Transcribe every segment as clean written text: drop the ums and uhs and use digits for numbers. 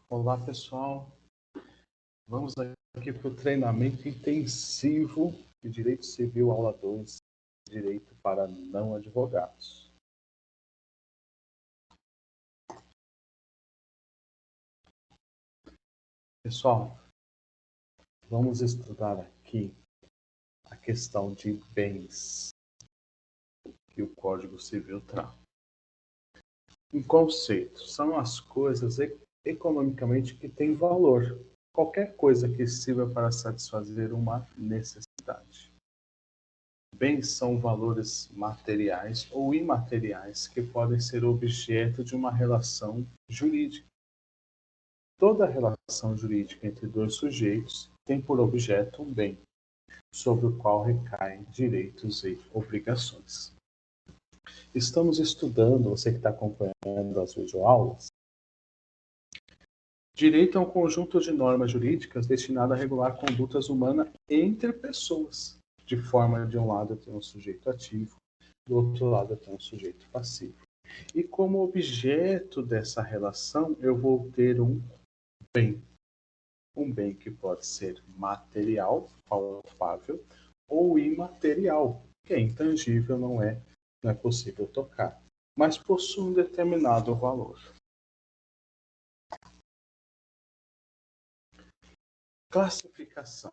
Olá, pessoal. Vamos aqui para o treinamento intensivo de Direito Civil, aula 2, Direito para não advogados. Pessoal, vamos estudar aqui a questão de bens que o Código Civil traz. Um conceito são as coisas economicamente que têm valor. Qualquer coisa que sirva para satisfazer uma necessidade. Bens são valores materiais ou imateriais que podem ser objeto de uma relação jurídica. Toda relação jurídica entre dois sujeitos tem por objeto um bem, sobre o qual recaem direitos e obrigações. Estamos estudando, você que está acompanhando as videoaulas, direito é um conjunto de normas jurídicas destinado a regular condutas humanas entre pessoas. De forma, de um lado tem um sujeito ativo, do outro lado tem um sujeito passivo. E como objeto dessa relação, eu vou ter um bem. Um bem que pode ser material, palpável, ou imaterial, que é intangível, não é possível tocar, mas possui um determinado valor. Classificação.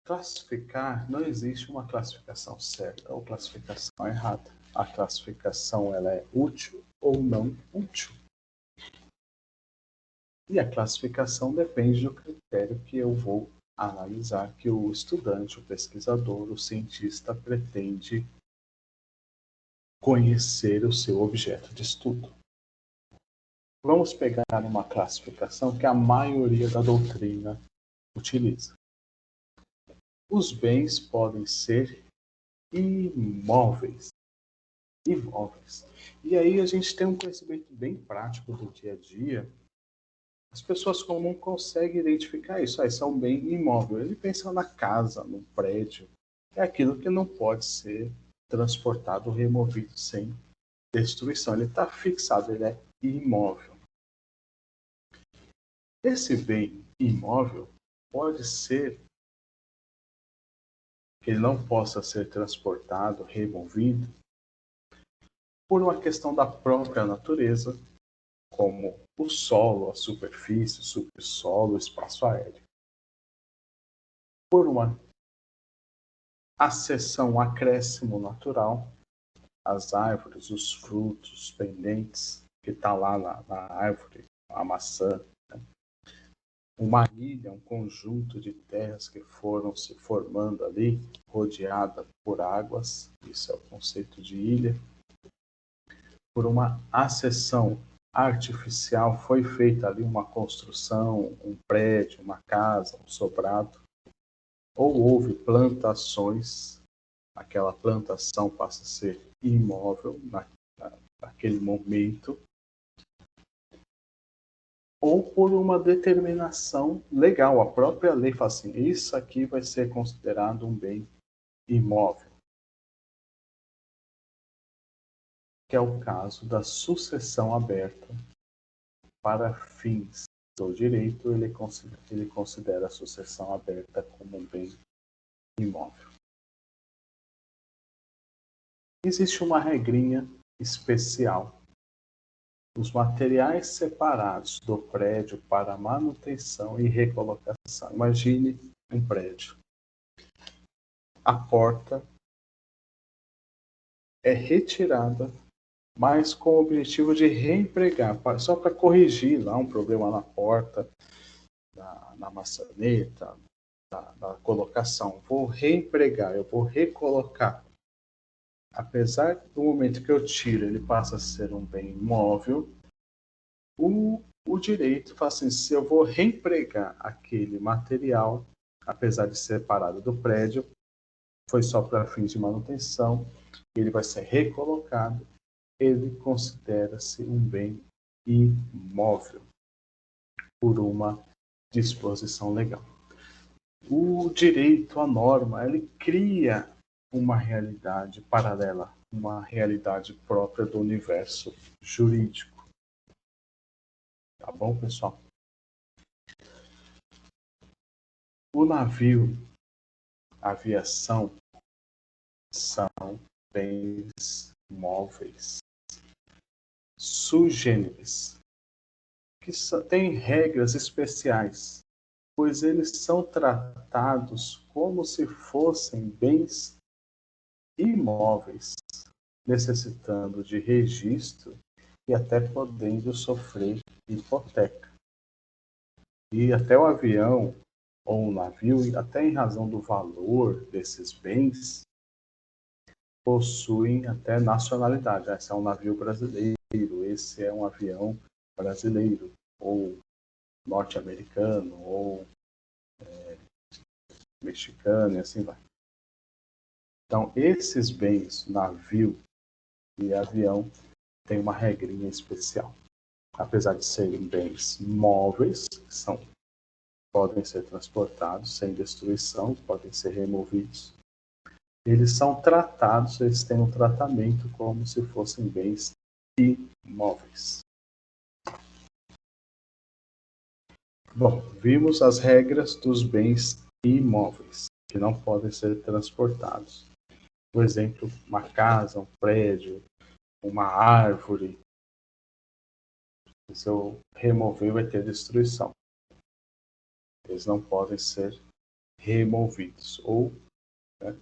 Classificar, não existe uma classificação certa ou classificação errada. A classificação ela é útil ou não útil. E a classificação depende do critério que eu vou analisar, que o estudante, o pesquisador, o cientista pretende conhecer o seu objeto de estudo. Vamos pegar uma classificação que a maioria da doutrina utiliza. Os bens podem ser imóveis. E aí a gente tem um conhecimento bem prático do dia a dia. As pessoas comuns conseguem identificar isso. Isso é um bem imóvel. Ele pensa na casa, no prédio. É aquilo que não pode ser transportado ou removido sem destruição. Ele está fixado, ele é imóvel. Esse bem imóvel pode ser que ele não possa ser transportado, removido, por uma questão da própria natureza, como o solo, a superfície, o subsolo, o espaço aéreo. Por uma acessão, acréscimo natural, as árvores, os frutos, os pendentes, que está lá na árvore, a maçã, né? Uma ilha, um conjunto de terras que foram se formando ali, rodeada por águas, isso é o conceito de ilha. Por uma acessão artificial, foi feita ali uma construção, um prédio, uma casa, um sobrado, ou houve plantações, aquela plantação passa a ser imóvel naquele momento, ou por uma determinação legal. A própria lei fala assim, isso aqui vai ser considerado um bem imóvel. Que é o caso da sucessão aberta para fins do direito, ele considera a sucessão aberta como um bem imóvel. Existe uma regrinha especial. Os materiais separados do prédio para manutenção e recolocação. Imagine um prédio. A porta é retirada, mas com o objetivo de reempregar, só para corrigir lá um problema na porta, na maçaneta, na colocação. Vou reempregar, eu vou recolocar. Apesar do momento que eu tiro, ele passa a ser um bem imóvel, o direito fala assim, se eu vou reempregar aquele material, apesar de ser separado do prédio, foi só para fins de manutenção, ele vai ser recolocado, ele considera-se um bem imóvel por uma disposição legal. O direito, a norma, ele cria uma realidade paralela, uma realidade própria do universo jurídico. Tá bom, pessoal? O navio, a aviação, são bens móveis, sugêneres, que têm regras especiais, pois eles são tratados como se fossem bens imóveis, necessitando de registro e até podendo sofrer hipoteca. E até o avião ou um navio, até em razão do valor desses bens, possuem até nacionalidade. Esse é um navio brasileiro, esse é um avião brasileiro, ou norte-americano, ou mexicano, e assim vai. Então, esses bens, navio e avião, têm uma regrinha especial. Apesar de serem bens móveis, que podem ser transportados sem destruição, podem ser removidos, eles são tratados, eles têm um tratamento como se fossem bens imóveis. Bom, vimos as regras dos bens imóveis, que não podem ser transportados. Por exemplo, uma casa, um prédio, uma árvore. Se eu remover, vai ter destruição. Eles não podem ser removidos. Né?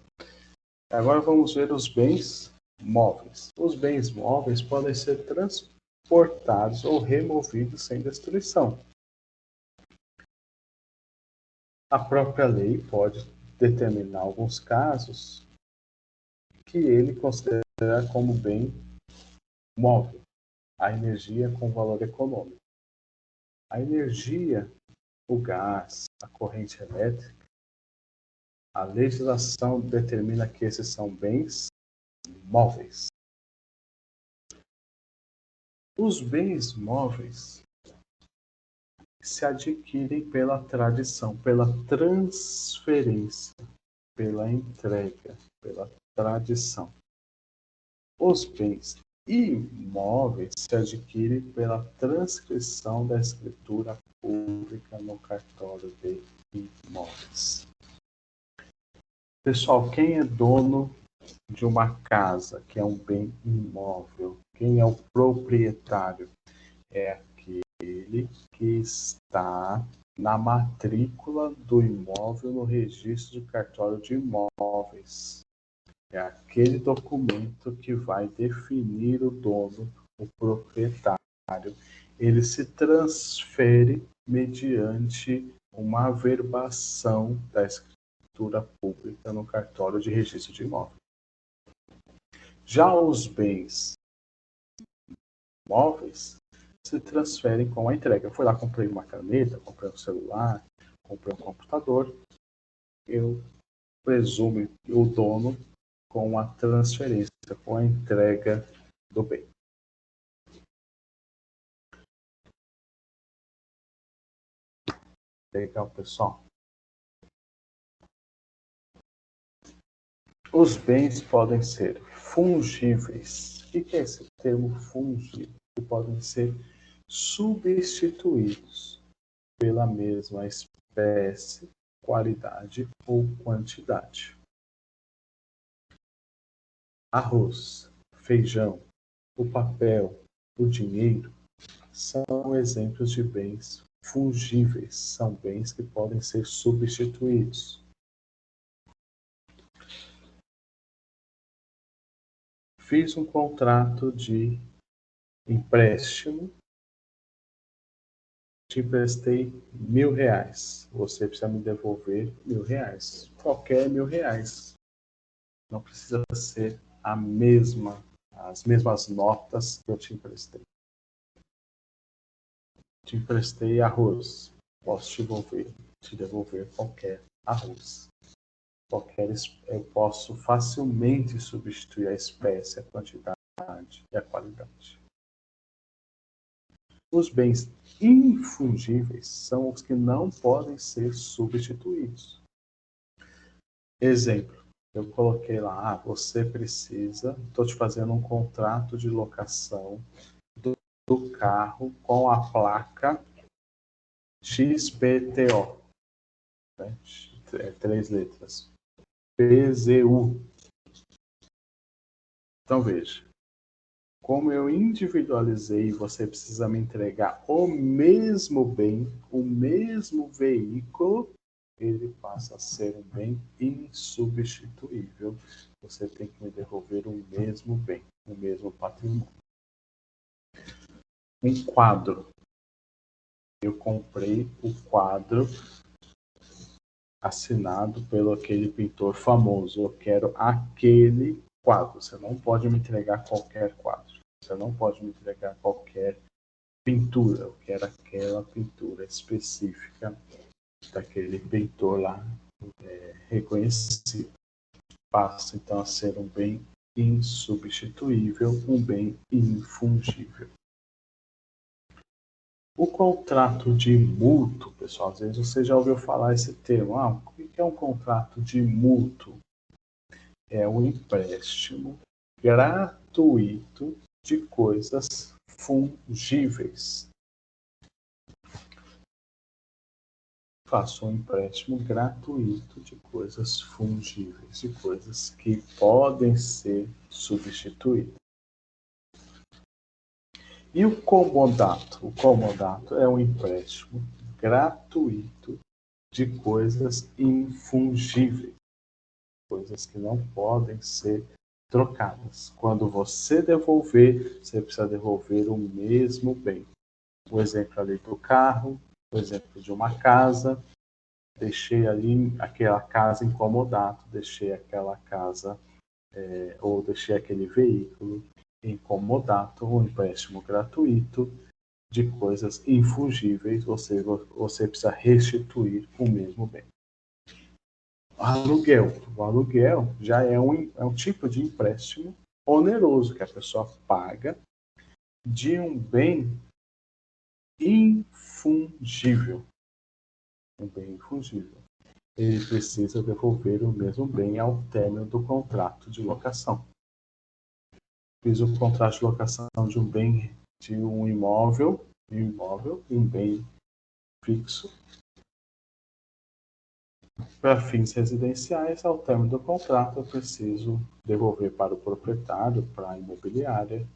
Agora vamos ver os bens móveis. Os bens móveis podem ser transportados ou removidos sem destruição. A própria lei pode determinar alguns casos que ele considera como bem móvel, a energia com valor econômico. A energia, o gás, a corrente elétrica, a legislação determina que esses são bens móveis. Os bens móveis se adquirem pela tradição, pela transferência, pela entrega, pela tradição. Os bens imóveis se adquirem pela transcrição da escritura pública no cartório de imóveis. Pessoal, quem é dono de uma casa, que é um bem imóvel? Quem é o proprietário? É aquele que está na matrícula do imóvel no registro de cartório de imóveis. É aquele documento que vai definir o dono, o proprietário. Ele se transfere mediante uma averbação da escritura pública no cartório de registro de imóvel. Já os bens móveis se transferem com a entrega. Eu fui lá, comprei uma caneta, comprei um celular, comprei um computador. Eu presumo o dono com a transferência, com a entrega do bem. Legal, pessoal. Os bens podem ser fungíveis. O que é esse termo fungível? Que podem ser substituídos pela mesma espécie, qualidade ou quantidade. Arroz, feijão, o papel, o dinheiro são exemplos de bens fungíveis, são bens que podem ser substituídos. Fiz um contrato de empréstimo, te emprestei R$ 1.000. Você precisa me devolver R$ 1.000. Qualquer R$ 1.000. Não precisa ser as mesmas notas que eu te emprestei. Te emprestei arroz. Posso te devolver qualquer arroz. Eu posso facilmente substituir a espécie, a quantidade e a qualidade. Os bens infungíveis são os que não podem ser substituídos. Exemplo, eu coloquei lá, você precisa, estou te fazendo um contrato de locação do carro com a placa XPTO, né? 3 letras. PZU. Então veja, como eu individualizei, você precisa me entregar o mesmo bem, o mesmo veículo, ele passa a ser um bem insubstituível. Você tem que me devolver o mesmo bem, o mesmo patrimônio. Um quadro. Eu comprei o quadro assinado pelo aquele pintor famoso. Eu quero aquele quadro. Você não pode me entregar qualquer quadro. Você não pode me entregar qualquer pintura. Eu quero aquela pintura específica daquele pintor lá reconhecido. Passa então a ser um bem insubstituível, um bem infungível. O contrato de mútuo, pessoal, às vezes você já ouviu falar esse termo. O que é um contrato de mútuo? É um empréstimo gratuito de coisas fungíveis. Faço um empréstimo gratuito de coisas fungíveis, de coisas que podem ser substituídas. E o comodato? O comodato é um empréstimo gratuito de coisas infungíveis, coisas que não podem ser trocadas. Quando você devolver, você precisa devolver o mesmo bem. O exemplo ali do carro, o exemplo de uma casa. Deixei ali aquela casa em comodato, deixei aquela casa ou deixei aquele veículo em comodato, um empréstimo gratuito de coisas infungíveis, você precisa restituir o mesmo bem. Aluguel. O aluguel já é um tipo de empréstimo oneroso que a pessoa paga de um bem infungível. Um bem infungível. Ele precisa devolver o mesmo bem ao término do contrato de locação. Fiz o contrato de locação de um bem, de um imóvel, um bem fixo, para fins residenciais. Ao término do contrato, eu preciso devolver para o proprietário, para a imobiliária,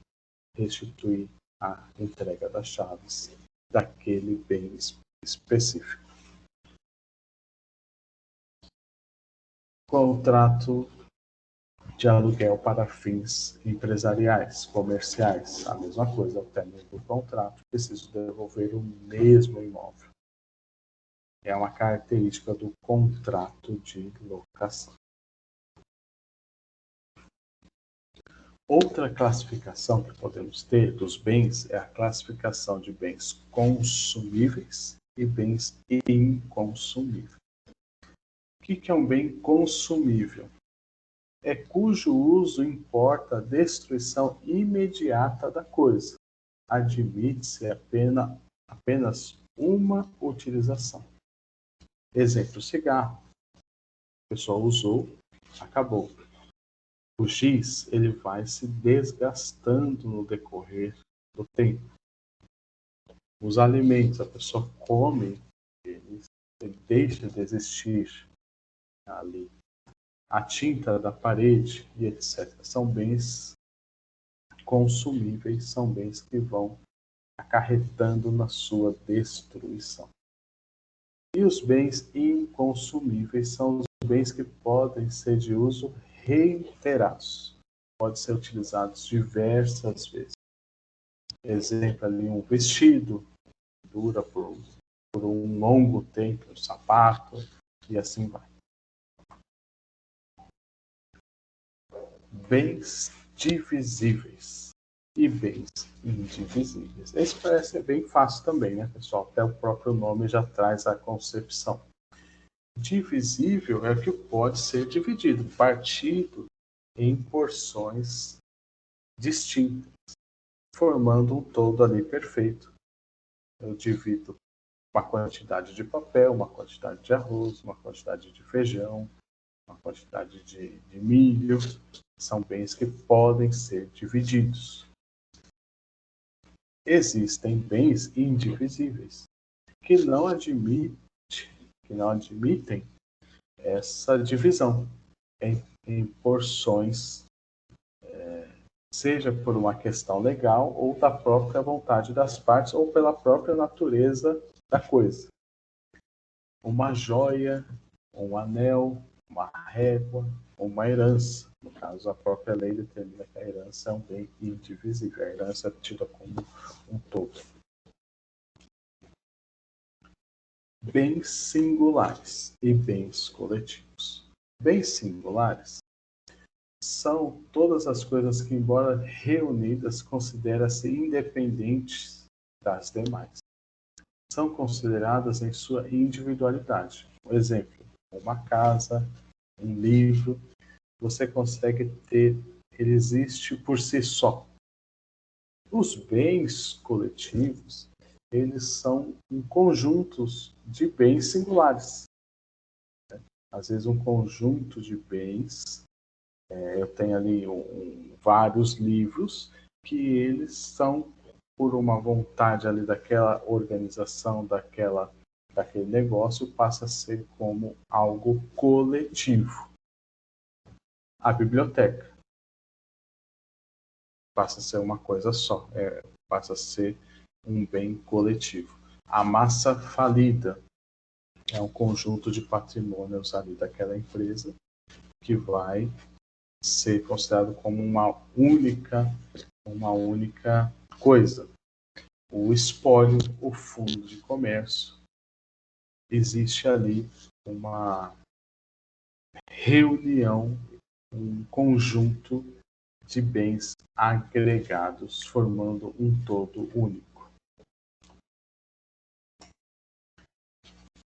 restituir a entrega das chaves daquele bem específico. Contrato de aluguel para fins empresariais, comerciais, a mesma coisa, ao término do contrato, preciso devolver o mesmo imóvel. É uma característica do contrato de locação. Outra classificação que podemos ter dos bens é a classificação de bens consumíveis e bens inconsumíveis. O que é um bem consumível? É cujo uso importa a destruição imediata da coisa. Admite-se apenas uma utilização. Exemplo, cigarro. A pessoa usou, acabou. O giz, ele vai se desgastando no decorrer do tempo. Os alimentos, a pessoa come, ele deixa de existir ali. A tinta da parede e etc. São bens consumíveis, são bens que vão acarretando na sua destruição. E os bens inconsumíveis são os bens que podem ser de uso reiterados. Podem ser utilizados diversas vezes. Exemplo ali, um vestido dura por um longo tempo, um sapato, e assim vai. Bens divisíveis e bens indivisíveis. Esse parece ser bem fácil também, né, pessoal? Até o próprio nome já traz a concepção. Divisível é o que pode ser dividido, partido em porções distintas, formando um todo ali perfeito. Eu divido uma quantidade de papel, uma quantidade de arroz, uma quantidade de feijão, uma quantidade de milho. São bens que podem ser divididos. Existem bens indivisíveis que não admitem essa divisão em porções, seja por uma questão legal ou da própria vontade das partes ou pela própria natureza da coisa. Uma joia, um anel, uma régua, uma herança. No caso, a própria lei determina que a herança é um bem indivisível. A herança é tida como um todo. Bens singulares e bens coletivos. Bens singulares são todas as coisas que, embora reunidas, consideram-se independentes das demais. São consideradas em sua individualidade. Por exemplo, uma casa, um livro, você consegue ter, ele existe por si só. Os bens coletivos, eles são um conjunto de bens singulares. Às vezes um conjunto de bens, eu tenho ali vários livros, que eles são por uma vontade ali daquela organização, daquele negócio, passa a ser como algo coletivo. A biblioteca passa a ser uma coisa só, passa a ser um bem coletivo. A massa falida é um conjunto de patrimônios ali daquela empresa que vai ser considerado como uma única coisa. O espólio, o fundo de comércio, existe ali uma reunião, um conjunto de bens agregados, formando um todo único.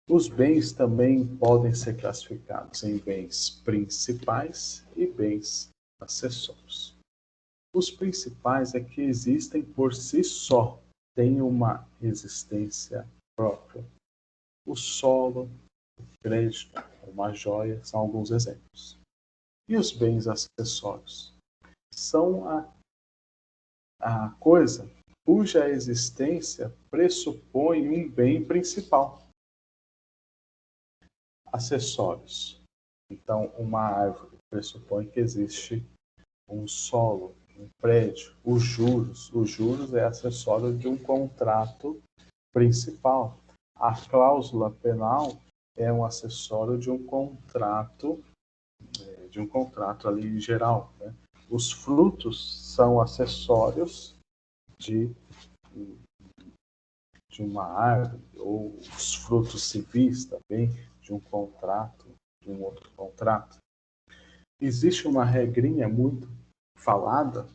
Os bens também podem ser classificados em bens principais e bens acessórios. Os principais é que existem por si só, têm uma existência própria. O solo, o crédito, uma joia, são alguns exemplos. E os bens acessórios? São a coisa cuja existência pressupõe um bem principal. Acessórios. Então, uma árvore pressupõe que existe um solo, um prédio, os juros. Os juros é acessório de um contrato principal. A cláusula penal é um acessório de um contrato ali em geral, né? Os frutos são acessórios de uma árvore, ou os frutos civis também, de um contrato, de um outro contrato. Existe uma regrinha muito falada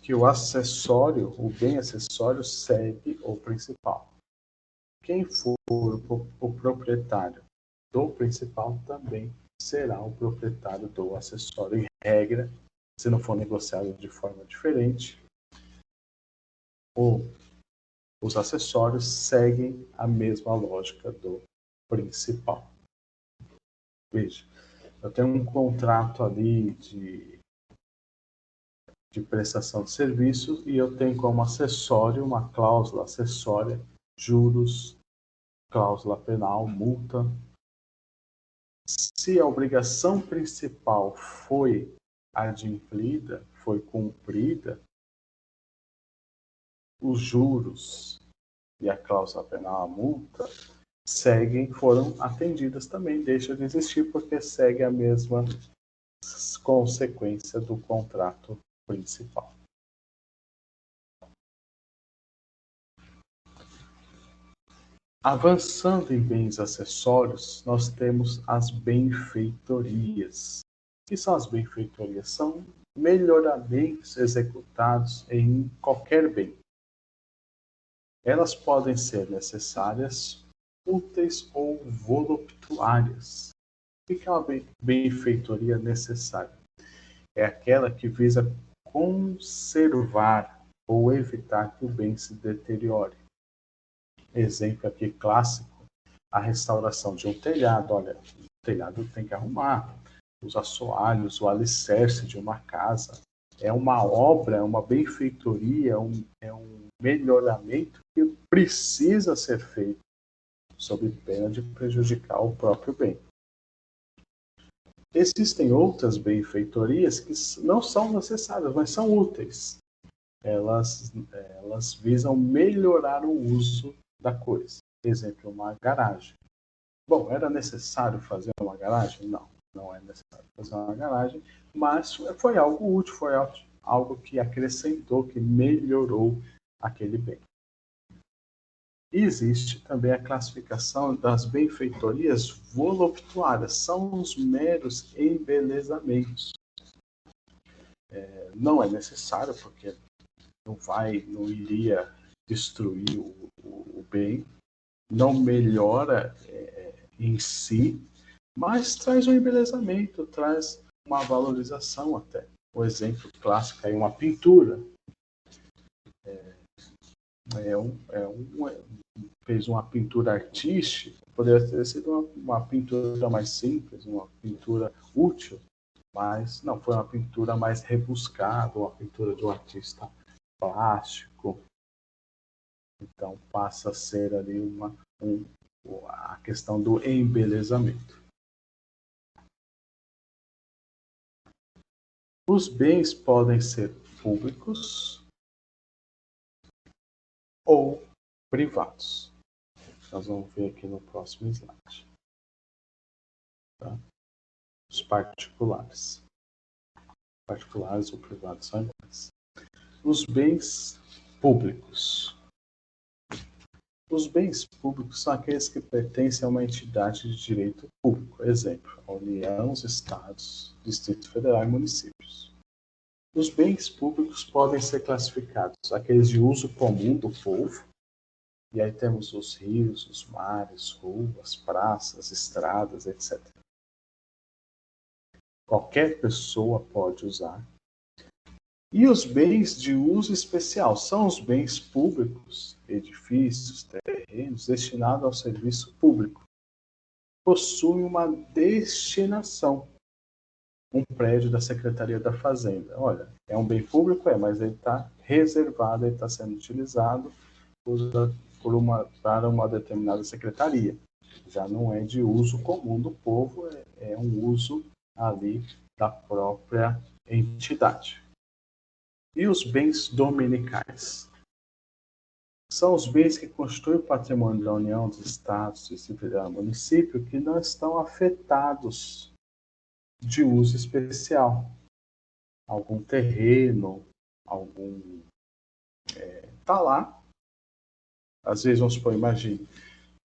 que o acessório, o bem acessório, segue o principal. Quem for o proprietário do principal também será o proprietário do acessório. Em regra, se não for negociado de forma diferente, os acessórios seguem a mesma lógica do principal. Veja, eu tenho um contrato ali de prestação de serviços e eu tenho como acessório uma cláusula acessória, juros, cláusula penal, multa. Se a obrigação principal foi adimplida, foi cumprida, os juros e a cláusula penal, a multa, foram atendidas também, deixa de existir porque segue a mesma consequência do contrato principal. Avançando em bens acessórios, nós temos as benfeitorias. O que são as benfeitorias? São melhoramentos executados em qualquer bem. Elas podem ser necessárias, úteis ou voluptuárias. O que é uma benfeitoria necessária? É aquela que visa conservar ou evitar que o bem se deteriore. Exemplo aqui clássico, a restauração de um telhado. Olha, o telhado tem que arrumar, os assoalhos, o alicerce de uma casa. É uma obra, é uma benfeitoria, é um melhoramento que precisa ser feito sob pena de prejudicar o próprio bem. Existem outras benfeitorias que não são necessárias, mas são úteis. Elas visam melhorar o uso da coisa. Exemplo, uma garagem. Bom, era necessário fazer uma garagem? Não, não é necessário fazer uma garagem, mas foi algo útil, foi algo que acrescentou, que melhorou aquele bem. E existe também a classificação das benfeitorias voluptuárias, são os meros embelezamentos. Não é necessário, porque não iria destruir o bem, não melhora em si, mas traz um embelezamento, traz uma valorização até. O exemplo clássico é uma pintura. Fez uma pintura artística, poderia ter sido uma pintura mais simples, uma pintura útil, mas não, foi uma pintura mais rebuscada, uma pintura de um artista plástico. Então passa a ser ali a questão do embelezamento. Os bens podem ser públicos ou privados. Nós vamos ver aqui no próximo slide. Tá? Os particulares. Particulares ou privados são iguais. Os bens públicos. Os bens públicos são aqueles que pertencem a uma entidade de direito público. Exemplo, a União, os Estados, Distrito Federal e municípios. Os bens públicos podem ser classificados aqueles de uso comum do povo, e aí temos os rios, os mares, ruas, praças, estradas, etc. Qualquer pessoa pode usar. E os bens de uso especial são os bens públicos, edifícios, terrenos destinados ao serviço público. Possuem uma destinação. Um prédio da Secretaria da Fazenda. Olha, é um bem público, mas ele está reservado, ele está sendo utilizado para uma determinada secretaria. Já não é de uso comum do povo, é um uso ali da própria entidade. E os bens dominicais? São os bens que constituem o patrimônio da União, dos Estados, Distrito Federal e município que não estão afetados de uso especial. Algum terreno, tá lá. Às vezes, vamos supor, imagine,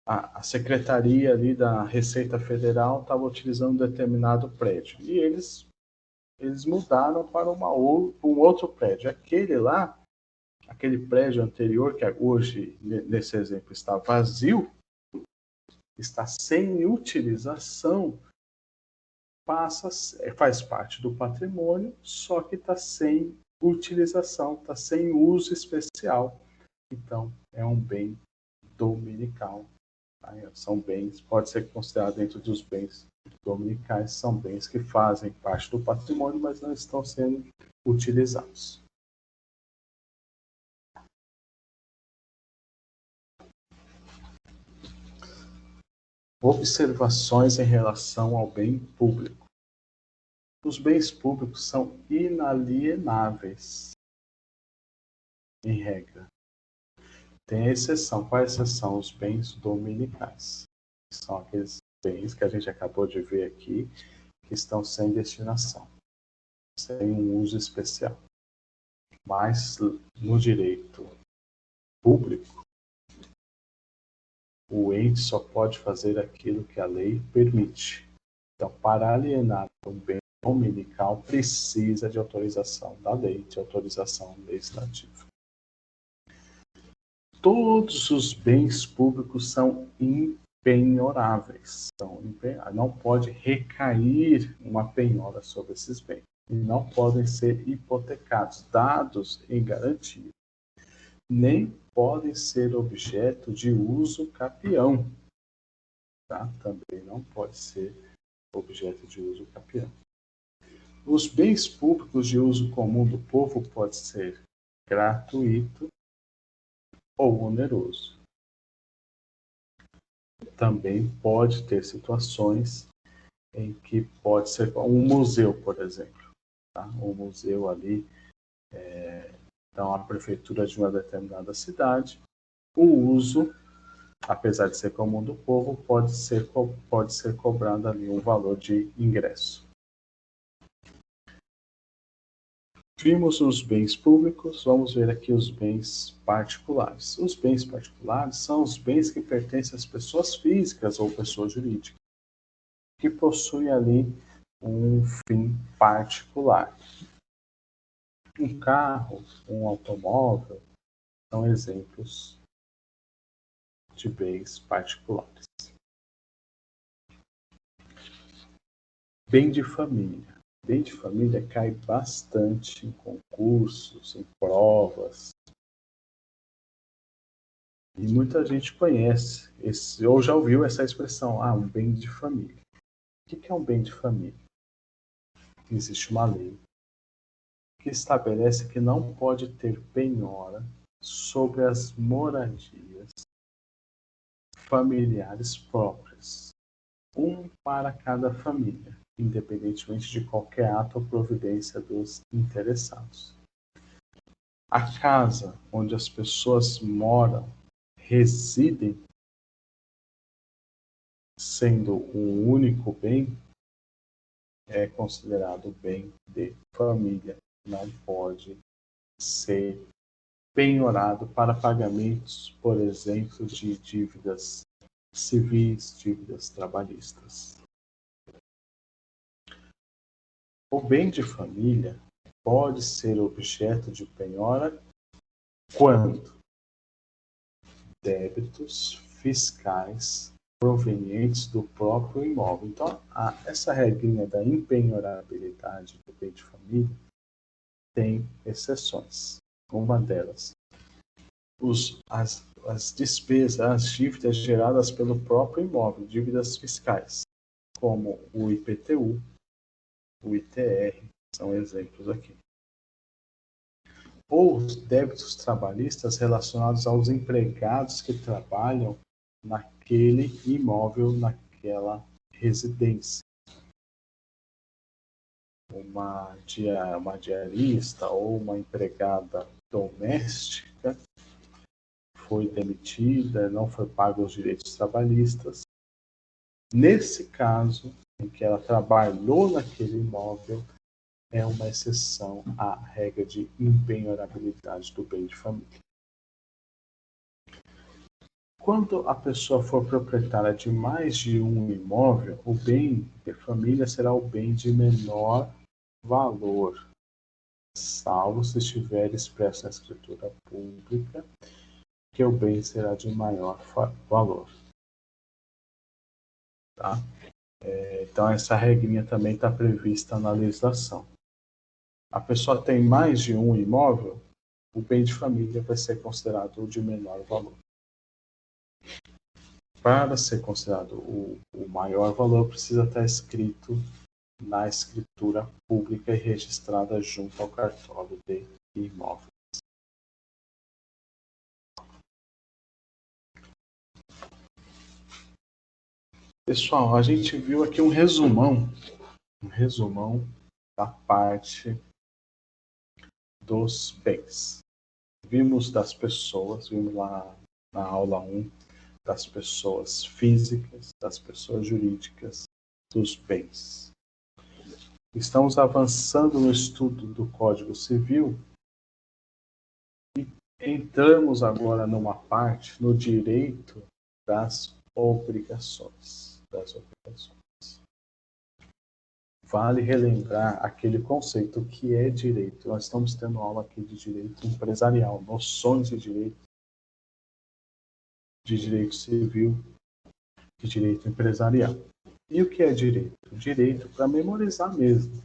a secretaria ali da Receita Federal estava utilizando um determinado prédio e eles mudaram para um outro prédio. Aquele prédio anterior, que hoje, nesse exemplo, está vazio, está sem utilização, faz parte do patrimônio, só que está sem utilização, está sem uso especial. Então, é um bem dominical. Tá? São bens, pode ser considerado dentro dos bens dominicais, são bens que fazem parte do patrimônio, mas não estão sendo utilizados. Observações em relação ao bem público. Os bens públicos são inalienáveis, em regra. Tem a exceção. Qual é a exceção? Os bens dominicais. São aqueles bens que a gente acabou de ver aqui, que estão sem destinação, sem um uso especial. Mas no direito público, o ente só pode fazer aquilo que a lei permite. Então, para alienar um bem dominical, precisa de autorização da lei, de autorização legislativa. Todos os bens públicos são impenhoráveis. Não pode recair uma penhora sobre esses bens. E não podem ser hipotecados, dados em garantia. Nem podem ser objeto de uso capião. Tá? Também não pode ser objeto de uso capião. Os bens públicos de uso comum do povo pode ser gratuito ou oneroso. Também pode ter situações em que pode ser um museu, por exemplo. Tá? Um museu ali, então a prefeitura de uma determinada cidade, o uso, apesar de ser comum do povo, pode ser cobrado ali um valor de ingresso. Vimos os bens públicos, vamos ver aqui os bens particulares. Os bens particulares são os bens que pertencem às pessoas físicas ou pessoas jurídicas, que possuem ali um fim particular. Um carro, um automóvel, são exemplos de bens particulares. Bem de família. Bem de família cai bastante em concursos, em provas. E muita gente conhece ou já ouviu essa expressão, um bem de família. O que é um bem de família? Existe uma lei que estabelece que não pode ter penhora sobre as moradias familiares próprias, um para cada família, independentemente de qualquer ato ou providência dos interessados. A casa onde as pessoas moram, residem, sendo um único bem, é considerado bem de família. Não pode ser penhorado para pagamentos, por exemplo, de dívidas civis, dívidas trabalhistas. O bem de família pode ser objeto de penhora quando débitos fiscais provenientes do próprio imóvel. Então, essa regrinha da impenhorabilidade do bem de família tem exceções. Uma delas, as despesas, as dívidas geradas pelo próprio imóvel, dívidas fiscais, como o IPTU, o ITR, são exemplos aqui. Ou os débitos trabalhistas relacionados aos empregados que trabalham naquele imóvel, naquela residência. Uma diarista ou uma empregada doméstica foi demitida, não foi pago os direitos trabalhistas. Nesse caso, em que ela trabalhou naquele imóvel, é uma exceção à regra de impenhorabilidade do bem de família. Quando a pessoa for proprietária de mais de um imóvel, o bem de família será o bem de menor valor, salvo se estiver expresso na escritura pública que o bem será de maior valor. Tá? Então, essa regrinha também está prevista na legislação. A pessoa tem mais de um imóvel, o bem de família vai ser considerado o de menor valor. Para ser considerado o maior valor, precisa estar escrito na escritura pública e registrada junto ao cartório de imóveis. Pessoal, a gente viu aqui um resumão da parte dos bens. Vimos das pessoas, vimos lá na aula 1, das pessoas físicas, das pessoas jurídicas, dos bens. Estamos avançando no estudo do Código Civil e entramos agora numa parte, no direito das obrigações. Vale relembrar aquele conceito que é direito. Nós estamos tendo aula aqui de direito empresarial, noções de direito civil, de direito empresarial. E o que é direito? Direito, para memorizar mesmo,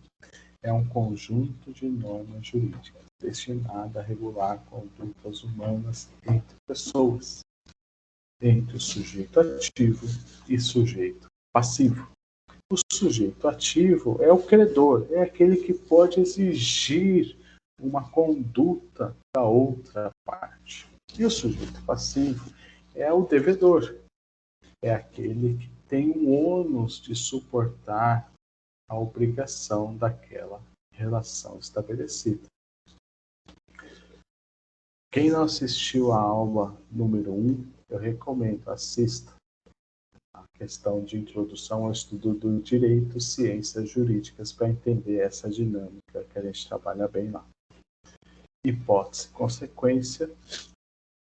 é um conjunto de normas jurídicas destinado a regular condutas humanas entre pessoas, entre o sujeito ativo e sujeito passivo. O sujeito ativo é o credor, é aquele que pode exigir uma conduta da outra parte. E o sujeito passivo é o devedor, é aquele que tem o ônus de suportar a obrigação daquela relação estabelecida. Quem não assistiu à aula número 1, eu recomendo, assista a questão de introdução ao estudo do direito, ciências jurídicas, para entender essa dinâmica que a gente trabalha bem lá. Hipótese, consequência,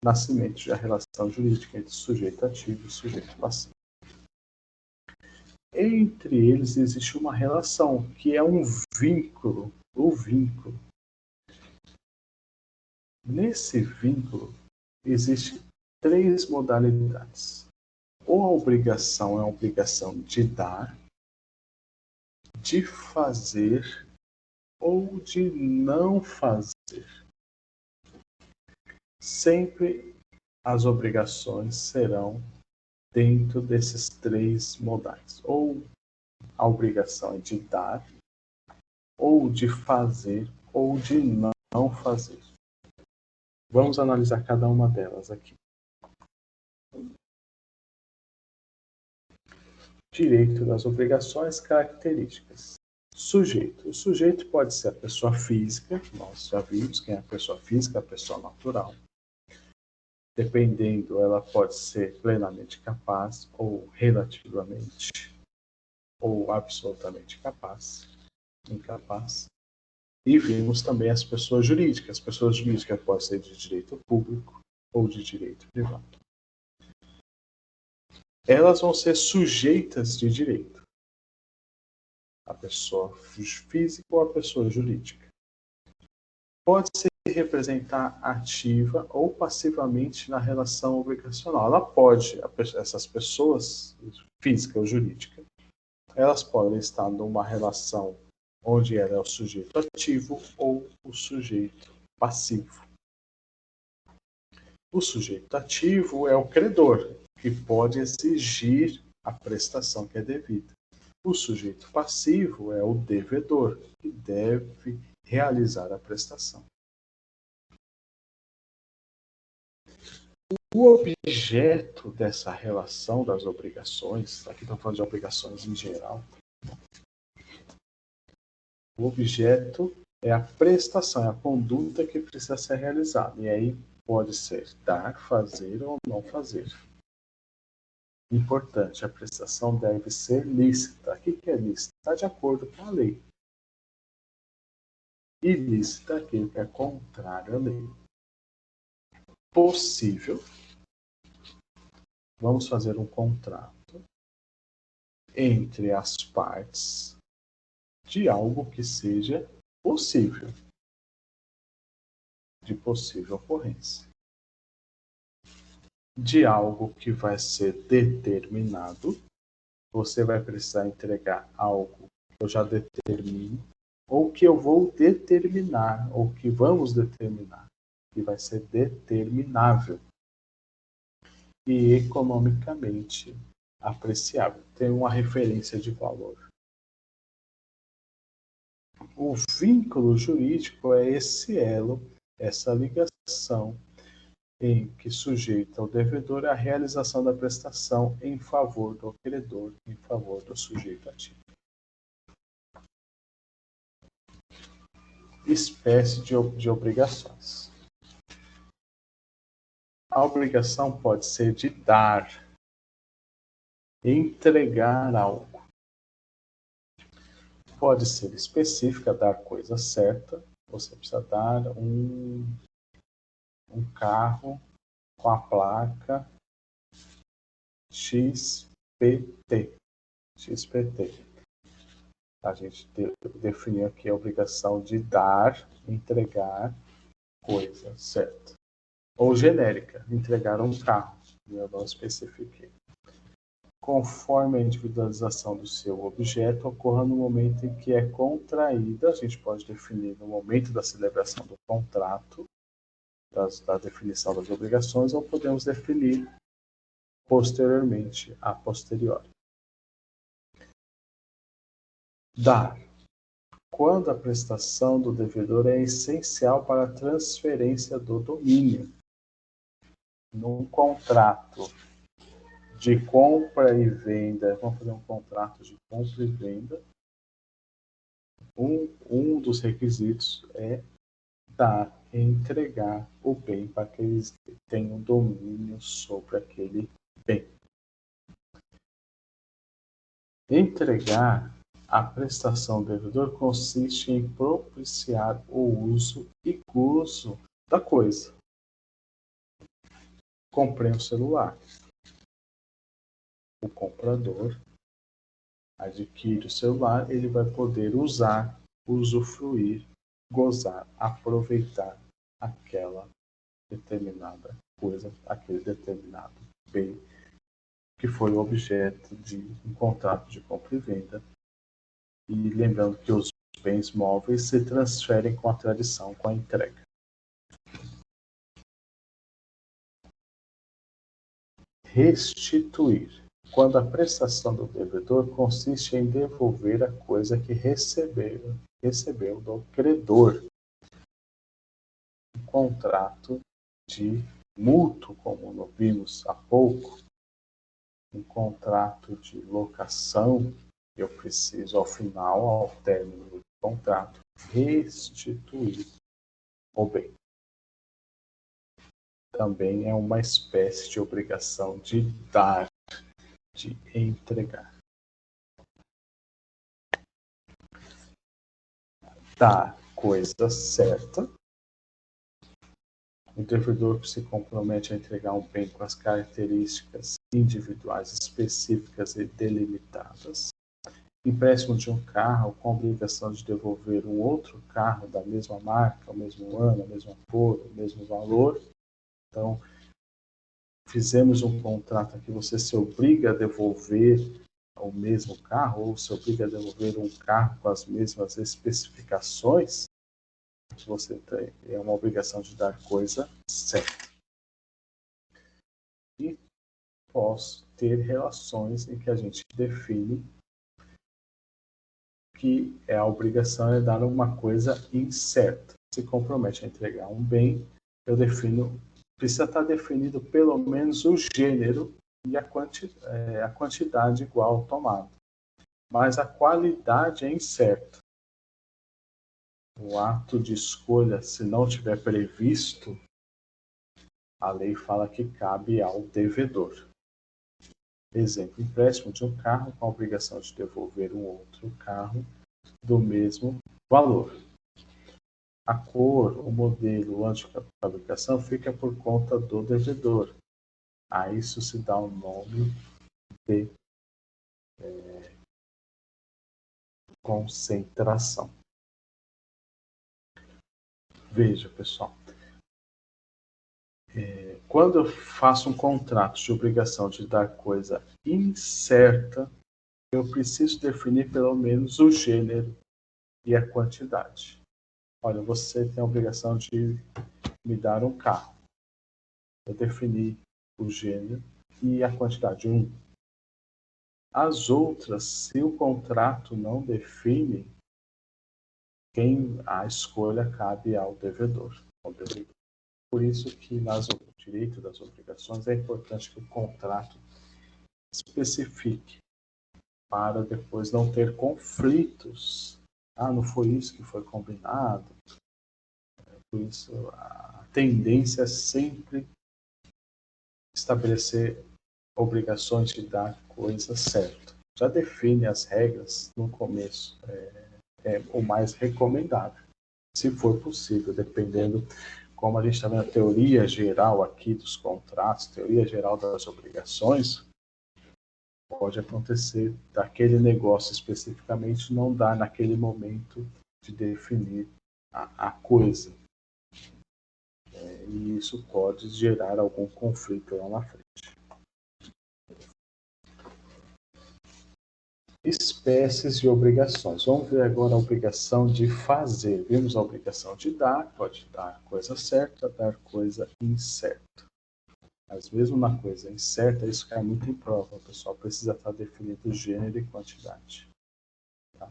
nascimento da relação jurídica entre sujeito ativo e sujeito passivo. Entre eles existe uma relação, que é um vínculo, o vínculo. Nesse vínculo, existem 3 modalidades. Ou a obrigação é a obrigação de dar, de fazer ou de não fazer. Sempre as obrigações serão dentro desses 3 modais. Ou a obrigação é de dar, ou de fazer, ou de não fazer. Vamos analisar cada uma delas aqui. Direito das obrigações, características. Sujeito. O sujeito pode ser a pessoa física, nós já vimos quem é a pessoa física, a pessoa natural. Dependendo, ela pode ser plenamente capaz, ou relativamente, ou absolutamente capaz, incapaz. E vimos também as pessoas jurídicas. As pessoas jurídicas podem ser de direito público ou de direito privado. Elas vão ser sujeitas de direito. A pessoa física ou a pessoa jurídica. Pode se representar ativa ou passivamente na relação obrigacional. Ela pode, essas pessoas, física ou jurídica, elas podem estar numa relação onde ela é o sujeito ativo ou o sujeito passivo. O sujeito ativo é o credor, que pode exigir a prestação que é devida. O sujeito passivo é o devedor, que deve realizar a prestação. O objeto dessa relação das obrigações, aqui estamos falando de obrigações em geral, o objeto é a prestação, é a conduta que precisa ser realizada. E aí pode ser dar, fazer ou não fazer. Importante, a prestação deve ser lícita. O que é lícita? Está de acordo com a lei. Ilícita é aquilo que é contrário à lei. Possível. Vamos fazer um contrato entre as partes de algo que seja possível, de possível ocorrência. De algo que vai ser determinado, você vai precisar entregar algo que eu já determino, ou que eu vou determinar, ou que vamos determinar, que vai ser determinável e economicamente apreciável, tem uma referência de valor. O vínculo jurídico é esse elo, essa ligação em que sujeita o devedor à realização da prestação em favor do credor, em favor do sujeito ativo. Espécie de obrigações. A obrigação pode ser de dar, entregar algo. Pode ser específica, dar coisa certa. Você precisa dar um carro com a placa XPT. A gente definiu aqui a obrigação de dar, entregar coisa certa. Ou genérica, entregar um carro. Eu não especifiquei. Conforme a individualização do seu objeto ocorra no momento em que é contraída, a gente pode definir no momento da celebração do contrato, da definição das obrigações, ou podemos definir posteriormente, a posteriori. Dar. Quando a prestação do devedor é essencial para a transferência do domínio. num contrato de compra e venda, vamos fazer um contrato de compra e venda, um dos requisitos é entregar o bem para que eles tenham domínio sobre aquele bem. Entregar a prestação do devedor consiste em propiciar o uso e gozo da coisa. Comprei um celular. O comprador adquire o celular, ele vai poder usar, usufruir, gozar, aproveitar aquela determinada coisa, aquele determinado bem que foi o objeto de um contrato de compra e venda. E lembrando que os bens móveis se transferem com a tradição, com a entrega. Restituir. Quando a prestação do devedor consiste em devolver a coisa que recebeu do credor. Um contrato de mútuo, como vimos há pouco, um contrato de locação, eu preciso, ao final, ao término do contrato, restituir o bem. Também é uma espécie de obrigação de dar, de entregar. Dar coisa certa. O devedor que se compromete a entregar um bem com as características individuais específicas e delimitadas. Empréstimo de um carro com a obrigação de devolver um outro carro da mesma marca, o mesmo ano, a mesma cor, o mesmo valor. Então, fizemos um contrato aqui, você se obriga a devolver o mesmo carro, ou se obriga a devolver um carro com as mesmas especificações, você tem, é uma obrigação de dar coisa certa. E posso ter relações em que a gente define que a obrigação é dar uma coisa incerta. Se compromete a entregar um bem, eu defino, precisa estar definido pelo menos o gênero e a quantidade igual ao tomado. Mas a qualidade é incerta. O ato de escolha, se não tiver previsto, a lei fala que cabe ao devedor. Exemplo, empréstimo de um carro com a obrigação de devolver um outro carro do mesmo valor. A cor, o modelo, o ano de fabricação fica por conta do devedor. A isso se dá o nome de concentração. Veja, pessoal, quando eu faço um contrato de obrigação de dar coisa incerta, eu preciso definir pelo menos o gênero e a quantidade. Olha, você tem a obrigação de me dar um carro. Eu defini o gênero e a quantidade 1. As outras, se o contrato não define, a escolha cabe ao devedor. Por isso que no direito das obrigações é importante que o contrato especifique para depois não ter conflitos. Não foi isso que foi combinado. Por isso, a tendência é sempre estabelecer obrigações de dar coisa certa. Já define as regras no começo. É o mais recomendável, se for possível, dependendo, como a gente está vendo a teoria geral aqui dos contratos, teoria geral das obrigações, pode acontecer daquele negócio especificamente não dar naquele momento de definir a coisa. E isso pode gerar algum conflito lá na frente. Espécies de obrigações. Vamos ver agora a obrigação de fazer. Vimos a obrigação de dar, pode dar coisa certa, dar coisa incerta. Mas mesmo na coisa incerta, isso cai muito em prova. O pessoal precisa estar definido gênero e quantidade. Tá?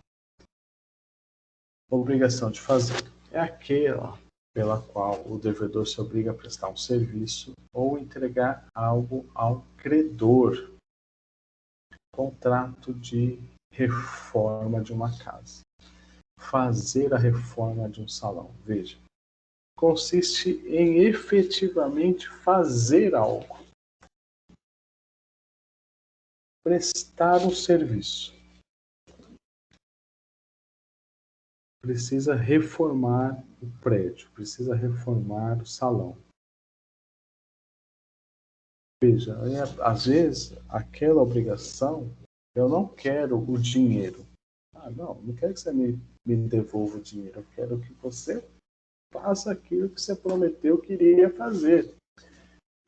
Obrigação de fazer é aquela pela qual o devedor se obriga a prestar um serviço ou entregar algo ao credor. Contrato de reforma de uma casa. Fazer a reforma de um salão. Veja, consiste em efetivamente fazer algo. Prestar um serviço. Precisa reformar o prédio, precisa reformar o salão. Veja, às vezes, aquela obrigação, eu não quero o dinheiro. Não quero que você me devolva o dinheiro. Eu quero que você faça aquilo que você prometeu que iria fazer.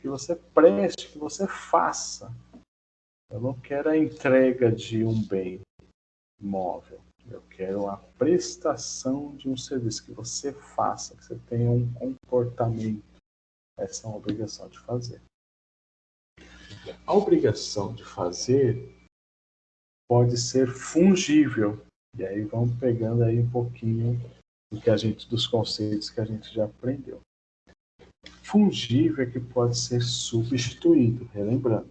Que você preste, que você faça. Eu não quero a entrega de um bem móvel. Eu quero a prestação de um serviço, que você faça, que você tenha um comportamento. Essa é uma obrigação de fazer. A obrigação de fazer pode ser fungível. E aí vamos pegando aí um pouquinho dos conceitos que a gente já aprendeu. Fungível é que pode ser substituído, relembrando.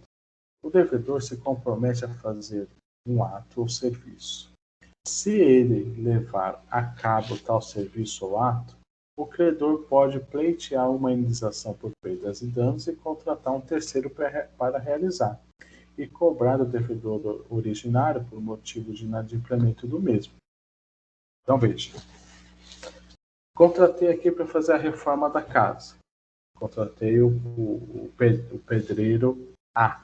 O devedor se compromete a fazer um ato ou serviço. Se ele levar a cabo tal serviço ou ato, o credor pode pleitear uma indenização por perdas e danos e contratar um terceiro para realizar, e cobrar o devedor originário por motivo de inadimplemento do mesmo. Então veja, contratei aqui para fazer a reforma da casa. Contratei o pedreiro A.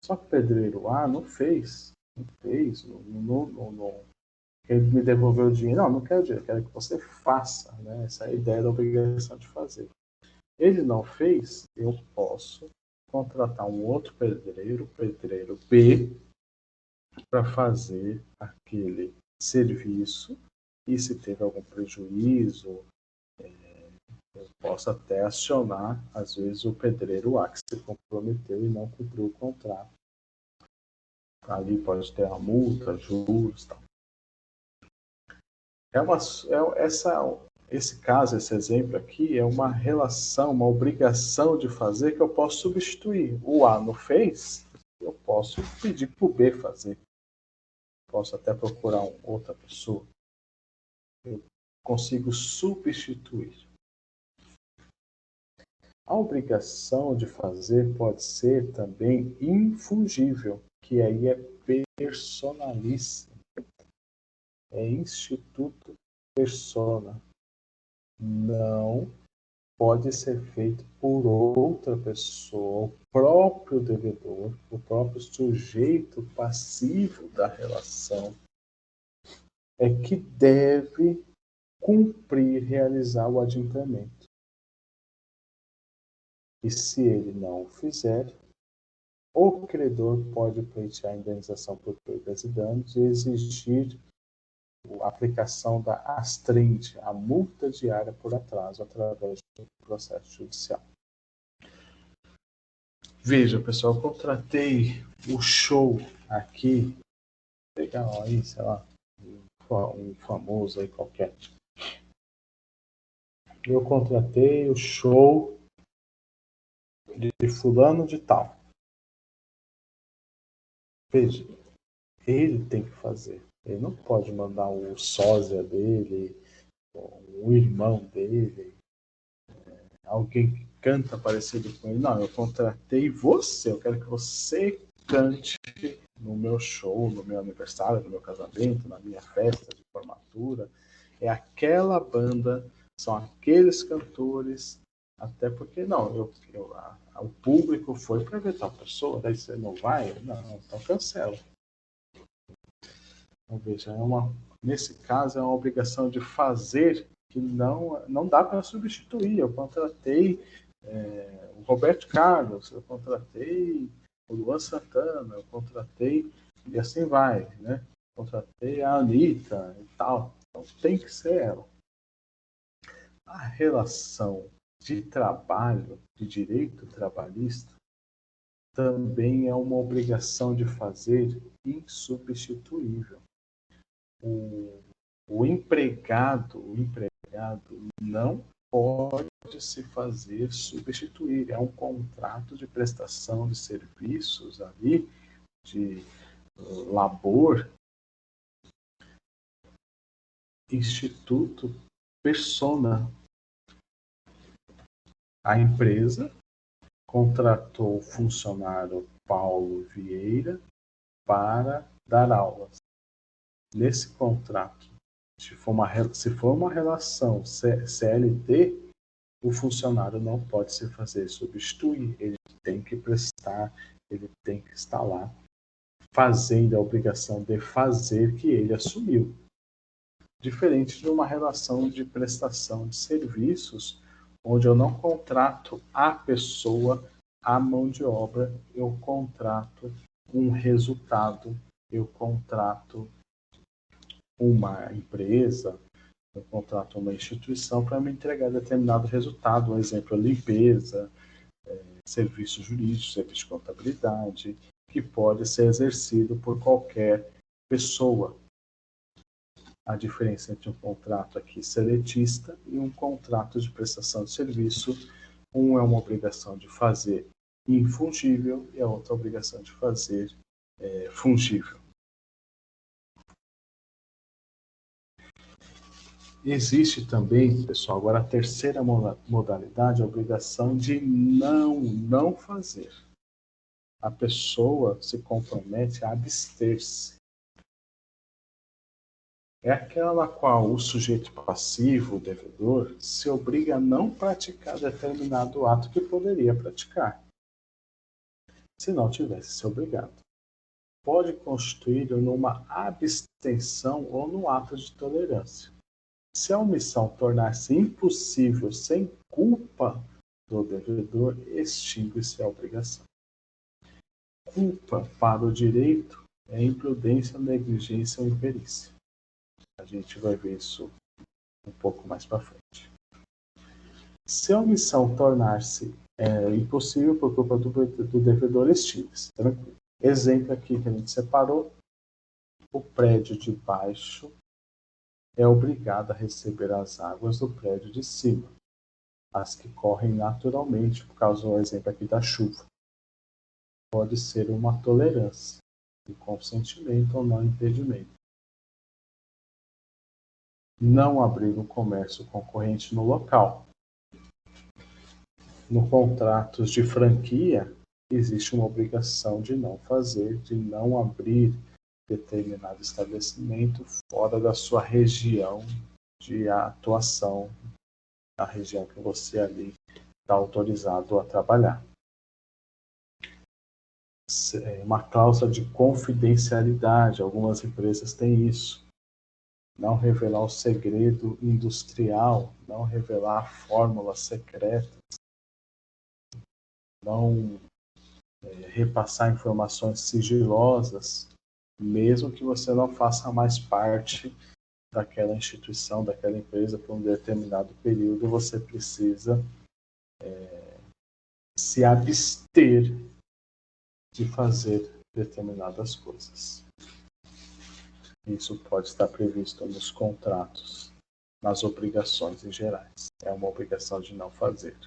Só que o pedreiro A não fez. Ele me devolveu o dinheiro. Não quero dinheiro, quero que você faça. Né? Essa é a ideia da obrigação de fazer. Ele não fez, eu posso contratar um outro pedreiro B, para fazer aquele serviço. E se teve algum prejuízo, eu posso até acionar, às vezes, o pedreiro A, que se comprometeu e não cumpriu o contrato. Ali pode ter a multa, juros, tal. Esse caso, esse exemplo aqui, é uma relação, uma obrigação de fazer que eu posso substituir. O A não fez, eu posso pedir para o B fazer. Posso até procurar outra pessoa. Eu consigo substituir. A obrigação de fazer pode ser também infungível, que aí é personalíssimo. É instituto persona. Não pode ser feito por outra pessoa, o próprio devedor, o próprio sujeito passivo da relação é que deve cumprir, realizar o adiantamento. E se ele não o fizer, o credor pode pleitear a indenização por perdas e danos e exigir a aplicação da astrinte, a multa diária por atraso, através do processo judicial. Veja, pessoal, eu contratei o show aqui, vou pegar aí, sei lá, um famoso aí qualquer. Eu contratei o show de fulano de tal. Veja, ele tem que fazer. Ele não pode mandar o sósia dele, o irmão dele, alguém que canta parecido com ele. Não, eu contratei você. Eu quero que você cante no meu show, no meu aniversário, no meu casamento, na minha festa de formatura. É aquela banda, são aqueles cantores. Até porque, não, o público foi para ver tal pessoa, daí você não vai? Não, então cancela. Então, veja, nesse caso, é uma obrigação de fazer que não dá para substituir. Eu contratei o Roberto Carlos, eu contratei o Luan Santana, eu contratei, e assim vai, né? Contratei a Anitta e tal. Então tem que ser ela. A relação de trabalho, de direito trabalhista, também é uma obrigação de fazer insubstituível. O empregado não pode-se fazer substituir. É um contrato de prestação de serviços ali, de labor, instituto persona. A empresa contratou o funcionário Paulo Vieira para dar aulas. Nesse contrato, se for uma relação CLT, o funcionário não pode se fazer substituir, ele tem que prestar, ele tem que estar lá, fazendo a obrigação de fazer que ele assumiu. Diferente de uma relação de prestação de serviços, onde eu não contrato a pessoa, a mão de obra, eu contrato um resultado, eu contrato uma empresa, eu contrato uma instituição para me entregar determinado resultado. Um exemplo, limpeza, serviço jurídico, serviço de contabilidade, que pode ser exercido por qualquer pessoa. A diferença entre um contrato aqui seletista e um contrato de prestação de serviço, um é uma obrigação de fazer infungível e a outra obrigação de fazer fungível. Existe também, pessoal, agora a terceira modalidade, a obrigação de não fazer. A pessoa se compromete a abster-se. É aquela na qual o sujeito passivo, o devedor, se obriga a não praticar determinado ato que poderia praticar, se não tivesse se obrigado. Pode constituir numa abstenção ou no ato de tolerância. Se a omissão tornar-se impossível sem culpa do devedor, extingue-se a obrigação. Culpa para o direito é imprudência, negligência ou imperícia. A gente vai ver isso um pouco mais para frente. Se a omissão tornar-se impossível por culpa do devedor, extingue-se. Tranquilo. Exemplo aqui que a gente separou: o prédio de baixo é obrigado a receber as águas do prédio de cima, as que correm naturalmente, por causa do exemplo aqui da chuva. Pode ser uma tolerância, um consentimento ou não impedimento. Não abrir um comércio concorrente no local. No contratos de franquia, existe uma obrigação de não fazer, de não abrir determinado estabelecimento fora da sua região de atuação, a região que você ali está autorizado a trabalhar. Uma cláusula de confidencialidade, algumas empresas têm isso. Não revelar o segredo industrial, não revelar fórmulas secretas, não repassar informações sigilosas, mesmo que você não faça mais parte daquela instituição, daquela empresa por um determinado período, você precisa se abster de fazer determinadas coisas. Isso pode estar previsto nos contratos, nas obrigações em gerais. É uma obrigação de não fazer.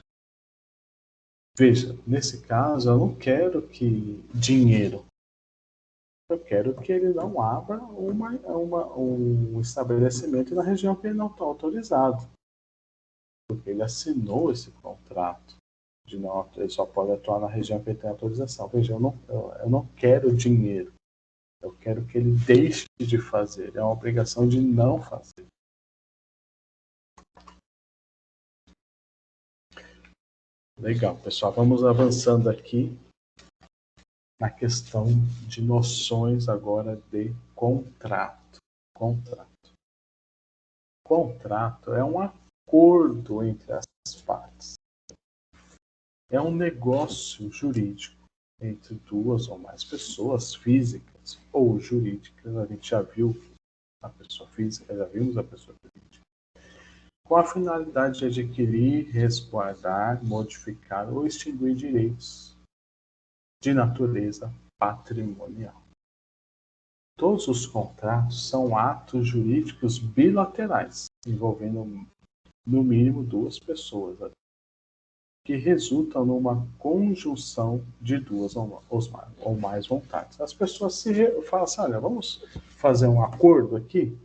Veja, nesse caso, eu não quero que dinheiro. Eu quero que ele não abra um estabelecimento na região que ele não está autorizado. Porque ele assinou esse contrato. Ele só pode atuar na região que ele tem autorização. Veja, eu não quero dinheiro. Eu quero que ele deixe de fazer. É uma obrigação de não fazer. Legal, pessoal. Vamos avançando aqui na questão de noções agora de contrato. Contrato é um acordo entre as partes. É um negócio jurídico entre duas ou mais pessoas físicas ou jurídicas. A gente já viu a pessoa física, já vimos a pessoa jurídica, com a finalidade de adquirir, resguardar, modificar ou extinguir direitos de natureza patrimonial. Todos os contratos são atos jurídicos bilaterais, envolvendo no mínimo duas pessoas, que resultam numa conjunção de duas ou mais vontades. As pessoas falam assim, olha, vamos fazer um acordo aqui?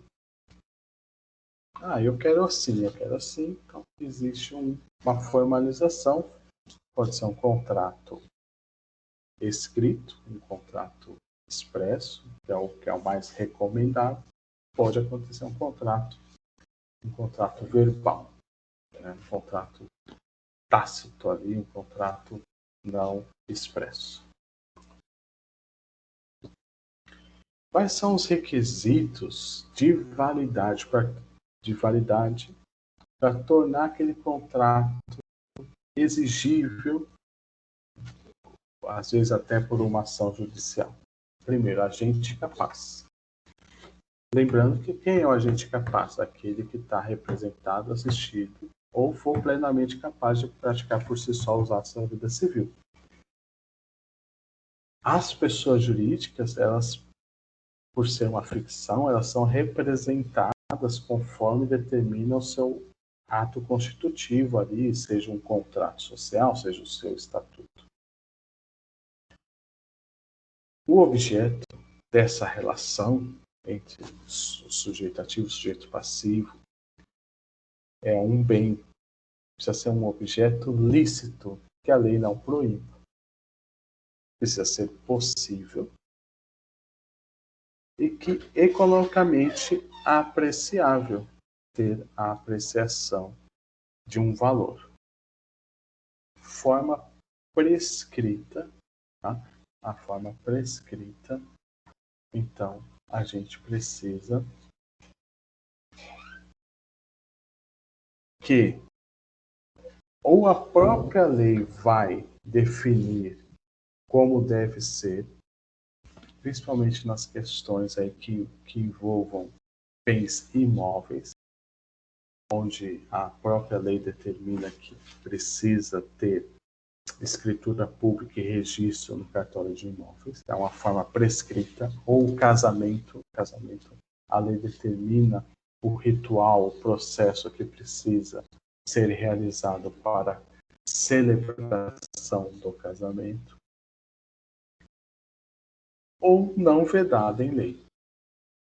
Eu quero assim, eu quero assim. Então, existe uma formalização, pode ser um contrato escrito, um contrato expresso, que é o mais recomendado. Pode acontecer um contrato verbal, né? Um contrato tácito ali, um contrato não expresso. Quais são os requisitos de validade para tornar aquele contrato exigível, às vezes até por uma ação judicial? Primeiro, agente capaz. Lembrando que quem é o agente capaz? Aquele que está representado, assistido, ou for plenamente capaz de praticar por si só os atos da vida civil. As pessoas jurídicas, elas, por ser uma ficção, elas são representadas conforme determina o seu ato constitutivo ali, seja um contrato social, seja o seu estatuto. O objeto dessa relação entre o sujeito ativo e o sujeito passivo é um bem, precisa ser um objeto lícito, que a lei não proíbe. Precisa ser possível e que economicamente apreciável, ter a apreciação de um valor. Forma prescrita, tá? A forma prescrita, então a gente precisa que ou a própria lei vai definir como deve ser, principalmente nas questões aí que envolvam bens imóveis, onde a própria lei determina que precisa ter escritura pública e registro no cartório de imóveis, é uma forma prescrita, ou o casamento, a lei determina o ritual, o processo que precisa ser realizado para celebração do casamento, ou não vedada em lei.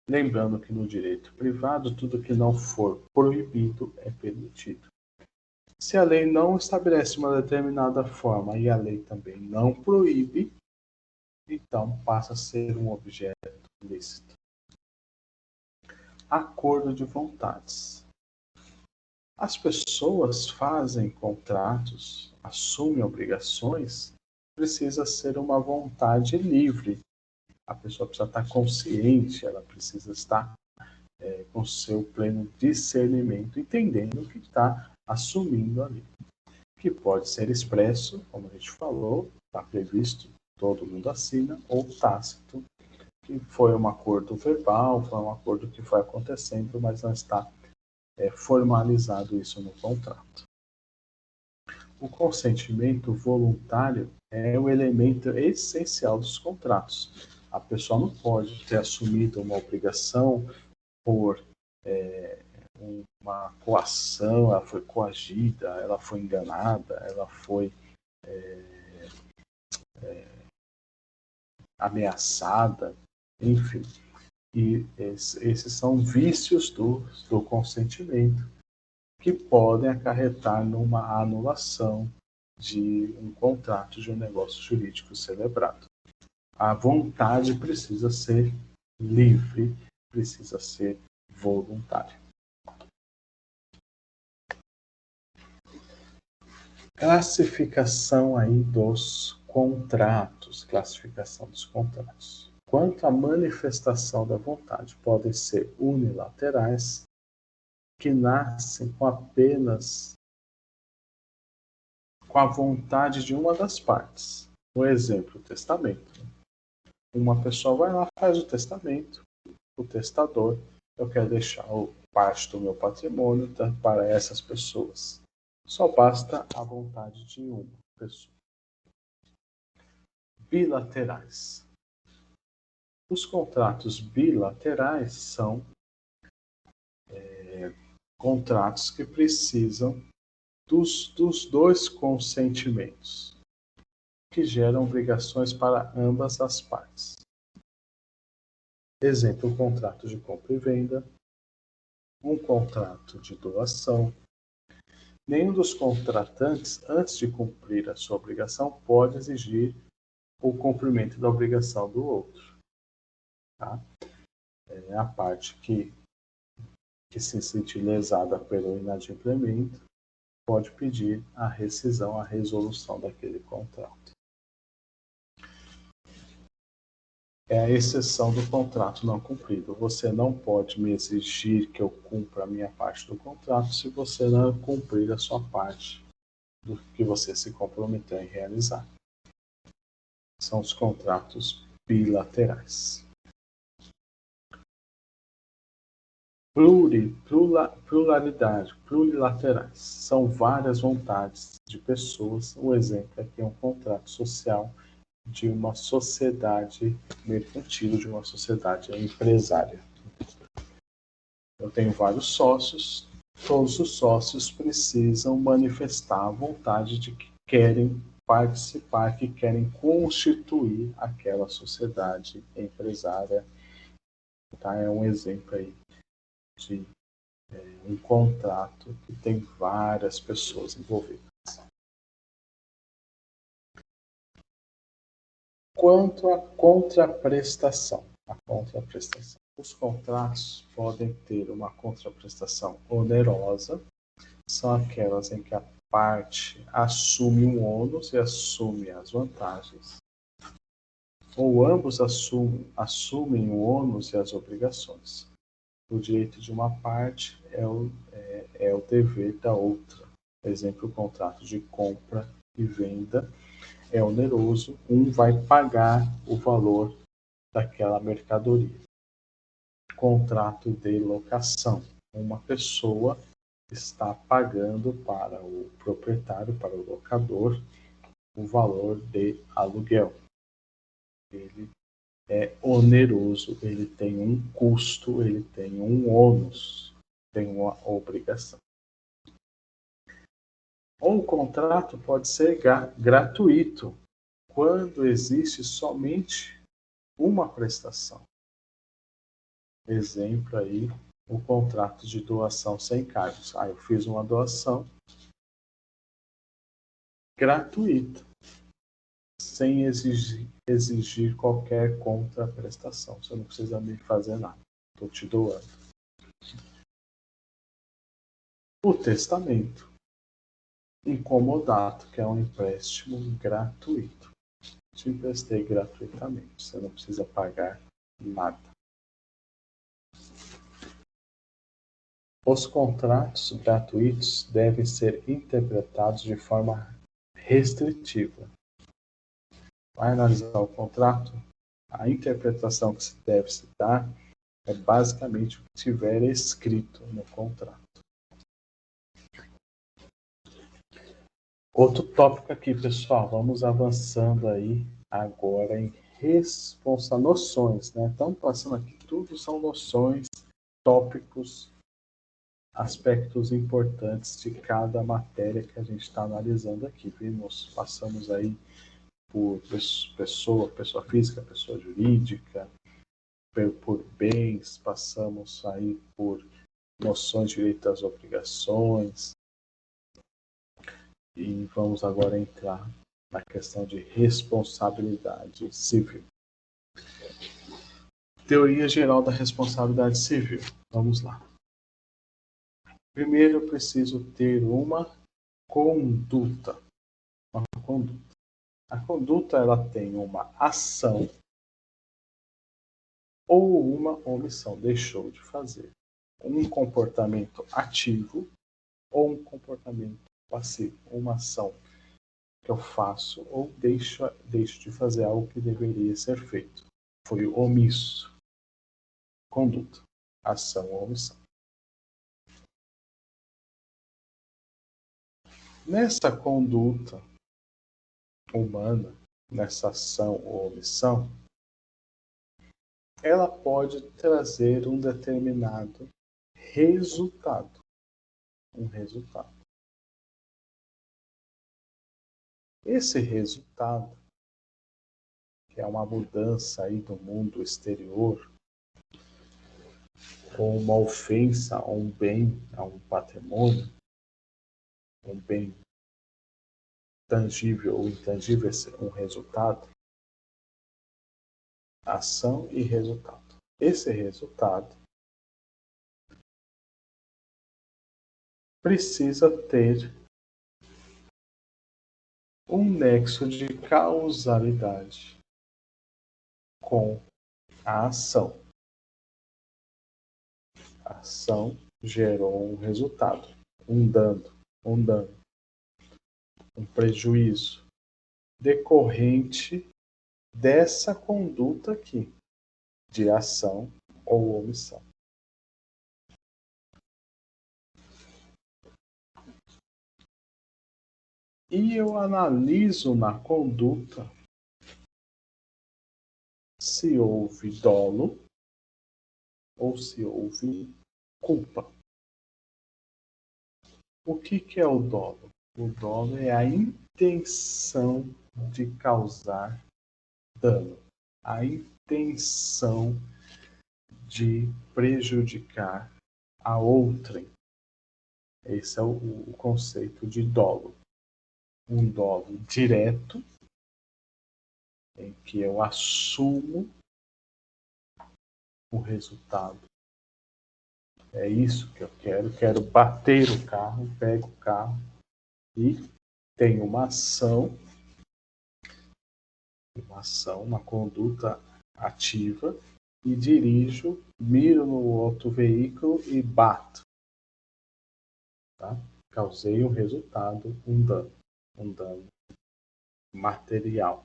Lembrando que no direito privado, tudo que não for proibido é permitido. Se a lei não estabelece uma determinada forma e a lei também não proíbe, então passa a ser um objeto lícito. Acordo de vontades. As pessoas fazem contratos, assumem obrigações, precisa ser uma vontade livre. A pessoa precisa estar consciente, ela precisa estar com seu pleno discernimento, entendendo o que está assumindo ali. Que pode ser expresso, como a gente falou, está previsto, todo mundo assina, ou tácito, que foi um acordo verbal, foi um acordo que foi acontecendo, mas não está formalizado isso no contrato. O consentimento voluntário é o elemento essencial dos contratos. A pessoa não pode ter assumido uma obrigação por uma coação, ela foi coagida, ela foi enganada, ela foi ameaçada, enfim. E esses são vícios do consentimento que podem acarretar numa anulação de um contrato de um negócio jurídico celebrado. A vontade precisa ser livre, precisa ser voluntária. Classificação aí dos contratos, classificação dos contratos. Quanto à manifestação da vontade, podem ser unilaterais, que nascem apenas com a vontade de uma das partes. Por exemplo, o testamento. Uma pessoa vai lá, faz o testamento, o testador, eu quero deixar parte do meu patrimônio para essas pessoas. Só basta a vontade de uma pessoa. Bilaterais. Os contratos bilaterais são contratos que precisam dos dois consentimentos, que geram obrigações para ambas as partes. Exemplo, um contrato de compra e venda, um contrato de doação. Nenhum dos contratantes, antes de cumprir a sua obrigação, pode exigir o cumprimento da obrigação do outro. Tá? É a parte que se sentir lesada pelo inadimplemento pode pedir a rescisão, a resolução daquele contrato. É a exceção do contrato não cumprido. Você não pode me exigir que eu cumpra a minha parte do contrato se você não cumprir a sua parte do que você se comprometeu em realizar. São os contratos bilaterais. Pluralidade, plurilaterais. São várias vontades de pessoas. O exemplo aqui é um contrato social de uma sociedade mercantil, de uma sociedade empresária. Eu tenho vários sócios, todos os sócios precisam manifestar a vontade de que querem participar, que querem constituir aquela sociedade empresária. Tá? É um exemplo aí de um contrato que tem várias pessoas envolvidas. Quanto à contraprestação, os contratos podem ter uma contraprestação onerosa, são aquelas em que a parte assume um ônus e assume as vantagens, ou ambos assumem o ônus e as obrigações. O direito de uma parte é o dever da outra. Por exemplo, o contrato de compra e venda é oneroso, um vai pagar o valor daquela mercadoria. Contrato de locação. Uma pessoa está pagando para o proprietário, para o locador, o valor de aluguel. Ele é oneroso, ele tem um custo, ele tem um ônus, tem uma obrigação. Ou o contrato pode ser gratuito, quando existe somente uma prestação. Exemplo aí, o contrato de doação sem cargos. Eu fiz uma doação gratuita, sem exigir qualquer contraprestação. Você não precisa me fazer nada. Estou te doando. O testamento. Incomodato, que é um empréstimo gratuito. Te emprestei gratuitamente. Você não precisa pagar nada. Os contratos gratuitos devem ser interpretados de forma restritiva. Vai analisar o contrato, a interpretação que se deve se dar é basicamente o que estiver escrito no contrato. Outro tópico aqui, pessoal, vamos avançando aí agora em noções, né? Então, passando aqui, tudo são noções, tópicos, aspectos importantes de cada matéria que a gente está analisando aqui. Nós passamos aí por pessoa física, pessoa jurídica, por bens, passamos aí por noções de direito às obrigações, e vamos agora entrar na questão de responsabilidade civil. Teoria geral da responsabilidade civil. Vamos lá. Primeiro, eu preciso ter uma conduta. Uma conduta. A conduta, ela tem uma ação ou uma omissão, deixou de fazer. Um comportamento ativo ou um comportamento passivo. Uma ação que eu faço ou deixo de fazer algo que deveria ser feito. Foi omisso. Conduta. Ação ou omissão. Nessa conduta humana, nessa ação ou omissão, ela pode trazer um determinado resultado. um resultado. Esse resultado, que é uma mudança aí do mundo exterior, ou uma ofensa a um bem, a um patrimônio, um bem tangível ou intangível, um resultado, ação e resultado. Esse resultado precisa ter um nexo de causalidade com a ação. A ação gerou um resultado, um dano, um prejuízo decorrente dessa conduta aqui, de ação ou omissão. E eu analiso na conduta se houve dolo ou se houve culpa. O que é o dolo? O dolo é a intenção de causar dano, a intenção de prejudicar a outrem. Esse é o conceito de dolo. Um dolo direto, em que eu assumo o resultado. É isso que eu quero bater o carro, pego o carro e tenho uma ação, uma conduta ativa e dirijo, miro no outro veículo e bato. Tá? Causei um resultado, um dano material.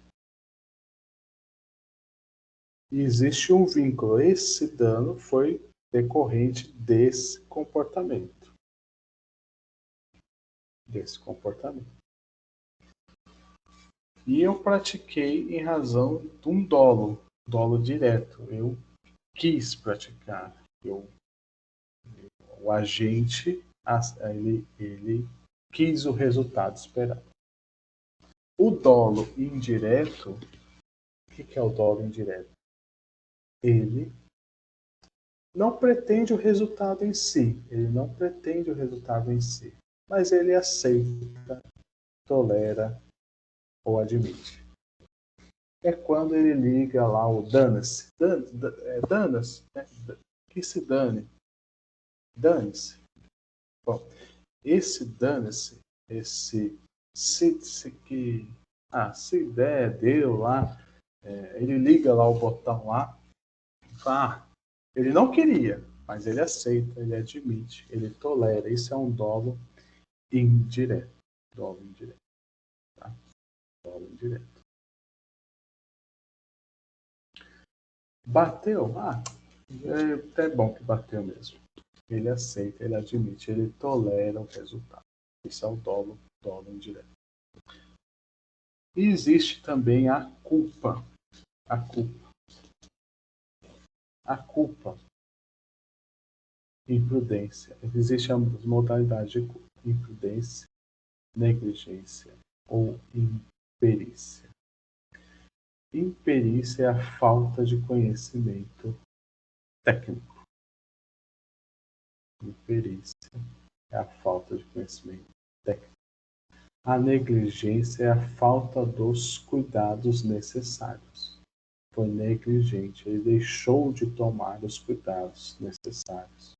E existe um vínculo. Esse dano foi decorrente desse comportamento. E eu pratiquei em razão de um dolo direto. Eu quis praticar. O agente, ele quis o resultado esperado. O dolo indireto, o que é o dolo indireto? Ele não pretende o resultado em si, mas ele aceita, tolera ou admite. É quando ele liga lá o dane-se. Dane-se, né? Que se dane. Dane-se. Bom, esse dane-se, se der, deu lá, ele liga lá o botão lá, ele não queria, mas ele aceita, ele admite, ele tolera. Isso é um dolo indireto. Dolo indireto. Tá? Dolo indireto. Bateu? É até bom que bateu mesmo. Ele aceita, ele admite, ele tolera o resultado. Isso é o dolo indireto. E existe também a culpa. A culpa. Imprudência. Existem as modalidades de culpa. Imprudência, negligência ou imperícia. Imperícia é a falta de conhecimento técnico. Imperícia é a falta de conhecimento técnico. A negligência é a falta dos cuidados necessários. Foi negligente, ele deixou de tomar os cuidados necessários.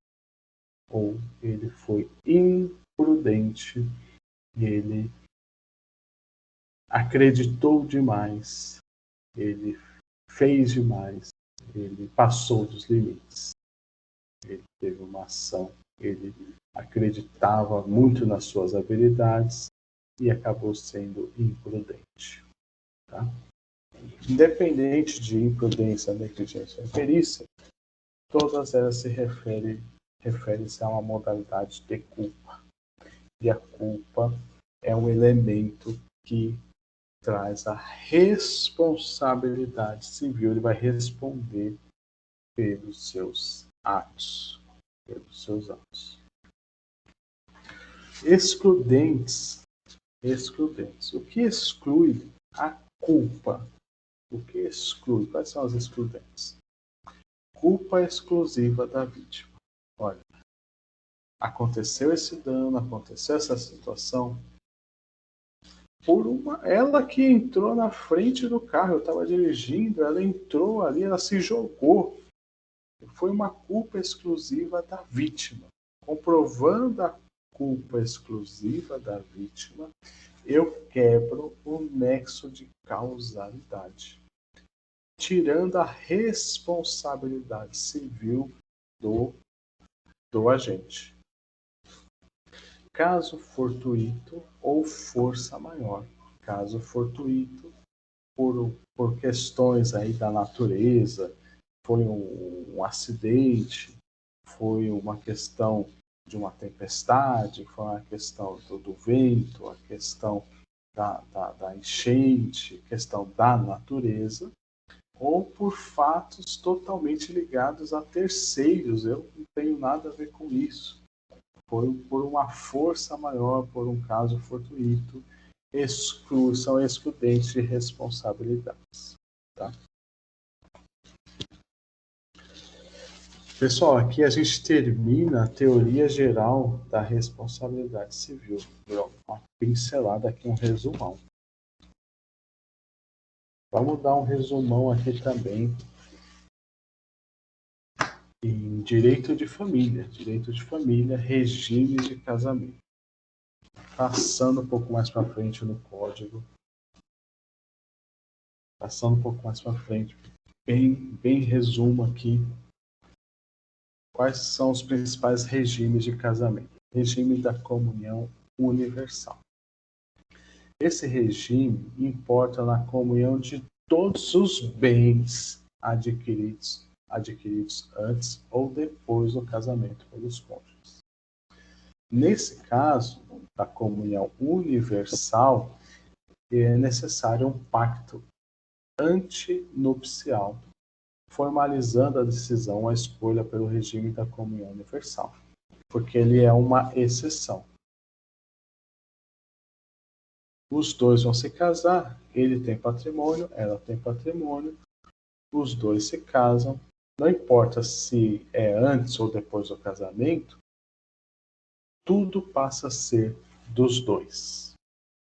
Ou ele foi imprudente, ele acreditou demais, ele fez demais, ele passou dos limites. Ele teve uma ação, ele acreditava muito nas suas habilidades e acabou sendo imprudente. Tá? Independente de imprudência, negligência ou imperícia, todas elas se referem-se a uma modalidade de culpa. E a culpa é um elemento que traz a responsabilidade civil. Ele vai responder pelos seus atos. Excludentes. Excludentes. O que exclui a culpa? O que exclui? Quais são as excludentes? Culpa exclusiva da vítima. Olha, aconteceu esse dano, aconteceu essa situação, ela que entrou na frente do carro, eu estava dirigindo, ela entrou ali, ela se jogou. Foi uma culpa exclusiva da vítima. Comprovando a culpa exclusiva da vítima, eu quebro o nexo de causalidade, tirando a responsabilidade civil do agente. Caso fortuito ou força maior. Caso fortuito, por questões aí da natureza, foi um acidente, foi uma questão de uma tempestade, foi uma questão do vento, a questão da enchente, questão da natureza, ou por fatos totalmente ligados a terceiros. Eu não tenho nada a ver com isso. Foi por uma força maior, por um caso fortuito, são excludentes de responsabilidades. Tá? Pessoal, aqui a gente termina a teoria geral da responsabilidade civil. Uma pincelada aqui, um resumão. Vamos dar um resumão aqui também em direito de família, regime de casamento. Passando um pouco mais para frente no código, bem resumo aqui quais são os principais regimes de casamento. Regime da comunhão universal. Esse regime importa na comunhão de todos os bens adquiridos antes ou depois do casamento pelos cônjuges. Nesse caso, da comunhão universal, é necessário um pacto antinupcial, formalizando a decisão, a escolha pelo regime da comunhão universal, porque ele é uma exceção. Os dois vão se casar, ele tem patrimônio, ela tem patrimônio, os dois se casam, não importa se é antes ou depois do casamento, tudo passa a ser dos dois.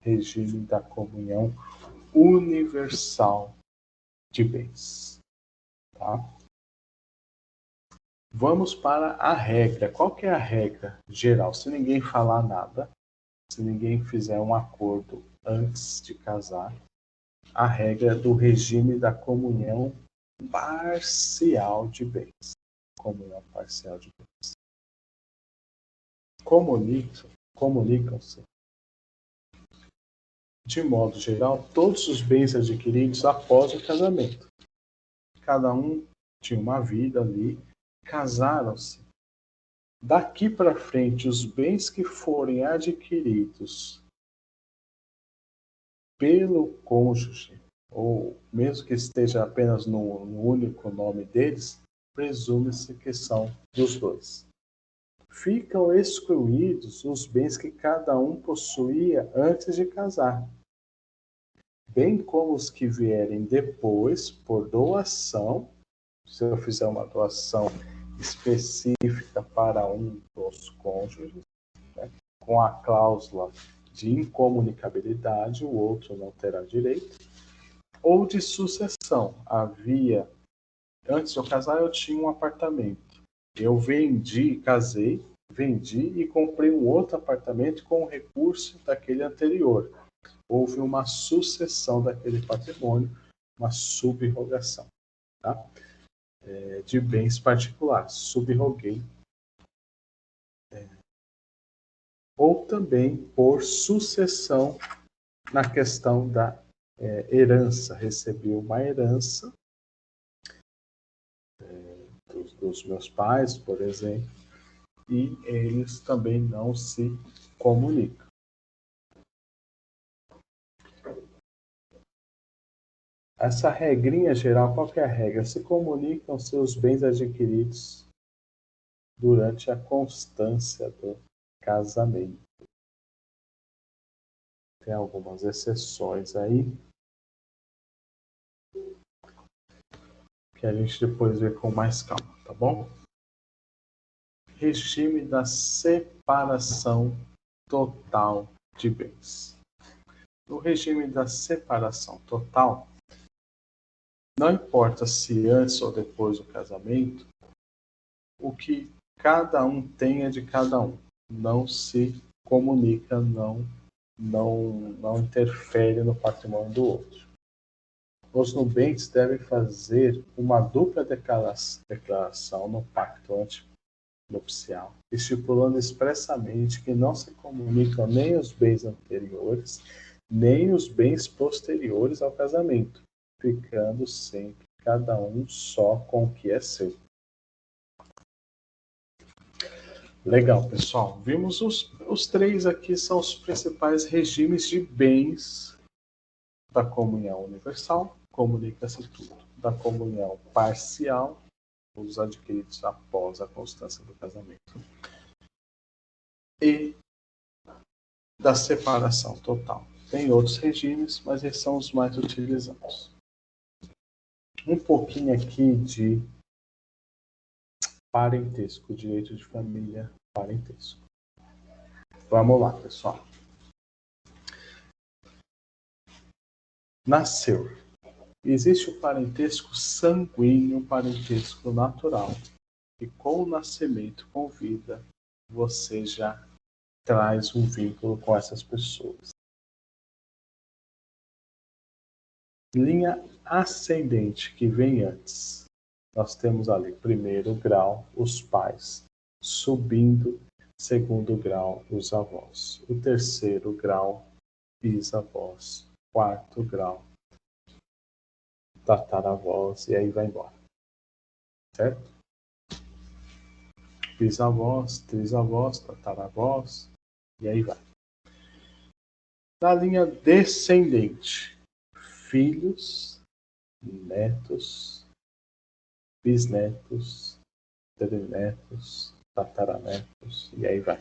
Regime da comunhão universal de bens. Tá? Vamos para a regra. Qual que é a regra geral? Se ninguém falar nada, se ninguém fizer um acordo antes de casar, a regra do regime da comunhão parcial de bens. Comunhão parcial de bens. Comunicam-se, de modo geral, todos os bens adquiridos após o casamento. Cada um tinha uma vida ali, casaram-se. Daqui para frente, os bens que forem adquiridos pelo cônjuge, ou mesmo que esteja apenas no único nome deles, presume-se que são dos dois. Ficam excluídos os bens que cada um possuía antes de casar, bem como os que vierem depois por doação. Se eu fizer uma doação específica para um dos cônjuges, né, com a cláusula de incomunicabilidade, o outro não terá direito, ou de sucessão. Antes de eu casar, eu tinha um apartamento. Eu casei, vendi e comprei um outro apartamento com o recurso daquele anterior. Houve uma sucessão daquele patrimônio, uma subrogação, tá? De bens particulares, subroguei. Ou também por sucessão na questão da herança. Recebi uma herança dos meus pais, por exemplo, e eles também não se comunicam. Essa regrinha geral, qual que é a regra? Se comunicam seus bens adquiridos durante a constância do casamento. Tem algumas exceções aí, que a gente depois vê com mais calma, tá bom? Regime da separação total de bens. No regime da separação total, não importa se antes ou depois do casamento, o que cada um tem é de cada um. Não se comunica, não interfere no patrimônio do outro. Os nubentes devem fazer uma dupla declaração no pacto antinupcial, estipulando expressamente que não se comunicam nem os bens anteriores, nem os bens posteriores ao casamento, ficando sempre cada um só com o que é seu. Legal, pessoal. Vimos os três aqui, são os principais regimes de bens da comunhão universal, comunica-se tudo. Da comunhão parcial, os adquiridos após a constância do casamento. E da separação total. Tem outros regimes, mas esses são os mais utilizados. Um pouquinho aqui de parentesco, direito de família, parentesco. Vamos lá, pessoal. Nasceu. Existe o parentesco sanguíneo, o parentesco natural. E com o nascimento, com vida, você já traz um vínculo com essas pessoas. Linha ascendente, que vem antes. Nós temos ali, primeiro grau, os pais. Subindo, segundo grau, os avós. O terceiro grau, bisavós. Quarto grau, tataravós, e aí vai embora. Certo? Bisavós, trisavós, tataravós, e aí vai. Na linha descendente, filhos, netos, bisnetos, trinetos, tataranetos, e aí vai.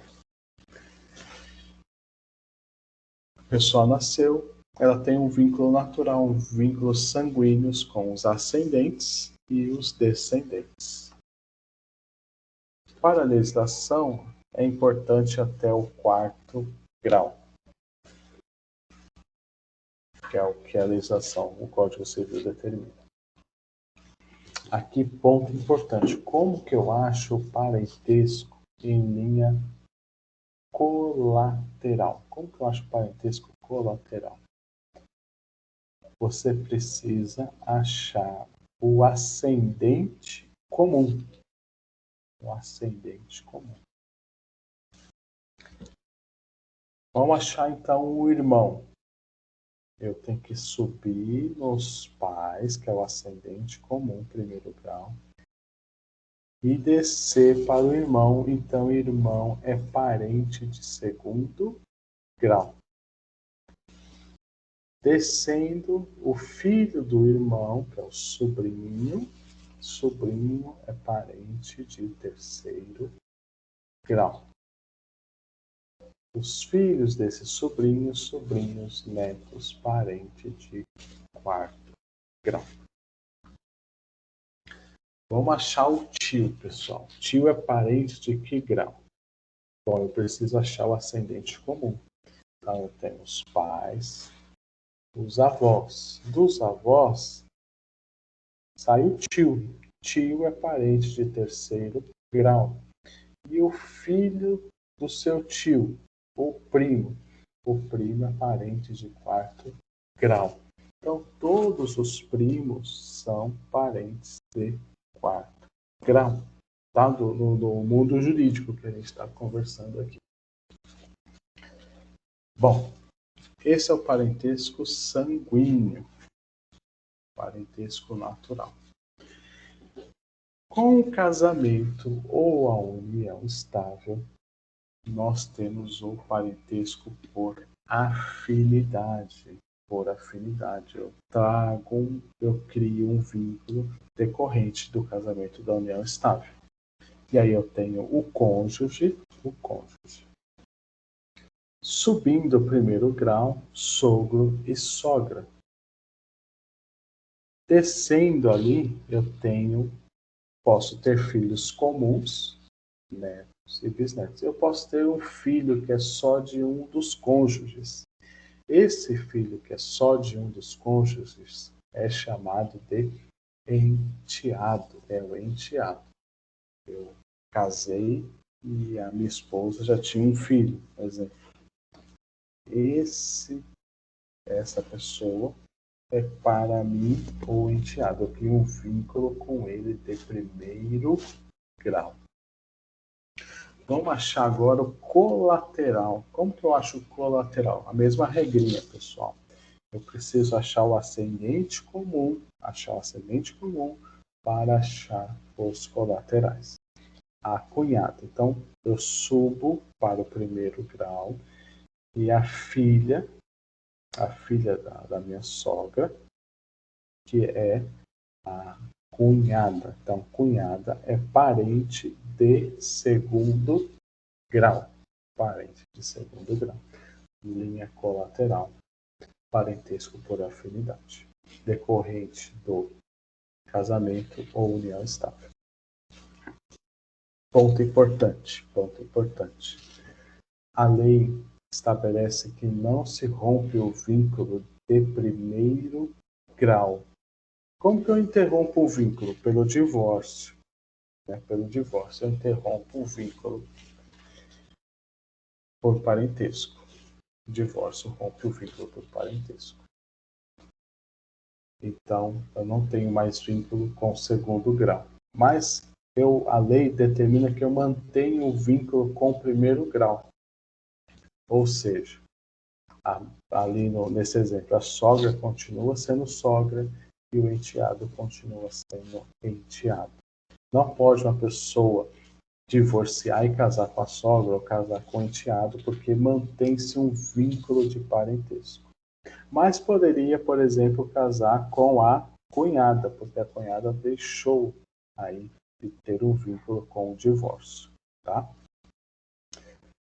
A pessoa nasceu, ela tem um vínculo natural, um vínculo sanguíneo com os ascendentes e os descendentes. Para a legislação, é importante até o quarto grau, que é o que a legislação, o Código Civil determina. Aqui, ponto importante. Como que eu acho o parentesco em linha colateral? Como que eu acho o parentesco colateral? Você precisa achar o ascendente comum. O ascendente comum. Vamos achar, então, o irmão. Eu tenho que subir nos pais, que é o ascendente comum, primeiro grau, e descer para o irmão. Então, o irmão é parente de segundo grau. Descendo, o filho do irmão, que é o sobrinho. Sobrinho é parente de terceiro grau. Os filhos desses sobrinhos, sobrinhos, netos, parente de quarto grau. Vamos achar o tio, pessoal. Tio é parente de que grau? Bom, eu preciso achar o ascendente comum. Então, eu tenho os pais, os avós. Dos avós, sai o tio. Tio é parente de terceiro grau. E o filho do seu tio, o primo. O primo é parente de quarto grau. Então, todos os primos são parentes de quarto grau. Tá? Do mundo jurídico que a gente está conversando aqui. Bom, esse é o parentesco sanguíneo, parentesco natural. Com o casamento ou a união estável, nós temos o parentesco por afinidade. Por afinidade, eu crio um vínculo decorrente do casamento da união estável. E aí eu tenho o cônjuge. Subindo o primeiro grau, sogro e sogra. Descendo ali, eu posso ter filhos comuns, netos e bisnetos. Eu posso ter um filho que é só de um dos cônjuges. Esse filho que é só de um dos cônjuges é chamado de enteado, é o enteado. Eu casei e a minha esposa já tinha um filho, por exemplo. Essa pessoa é para mim o enteado. Eu tenho um vínculo com ele de primeiro grau. Vamos achar agora o colateral. Como que eu acho o colateral? A mesma regrinha, pessoal. Eu preciso achar o ascendente comum, para achar os colaterais. A cunhada. Então, eu subo para o primeiro grau e a filha da minha sogra, que é a cunhada. Então, cunhada é parente de segundo grau. Parente de segundo grau. Linha colateral. Parentesco por afinidade. Decorrente do casamento ou união estável. Ponto importante. A lei estabelece que não se rompe o vínculo de primeiro grau. Como que eu interrompo o vínculo? Pelo divórcio. Pelo divórcio, eu interrompo o vínculo por parentesco. O divórcio rompe o vínculo por parentesco. Então, eu não tenho mais vínculo com o segundo grau. Mas a lei determina que eu mantenho o vínculo com o primeiro grau. Ou seja, ali nesse exemplo, a sogra continua sendo sogra e o enteado continua sendo enteado. Não pode uma pessoa divorciar e casar com a sogra ou casar com o enteado porque mantém-se um vínculo de parentesco. Mas poderia, por exemplo, casar com a cunhada, porque a cunhada deixou aí de ter um vínculo com o divórcio, tá?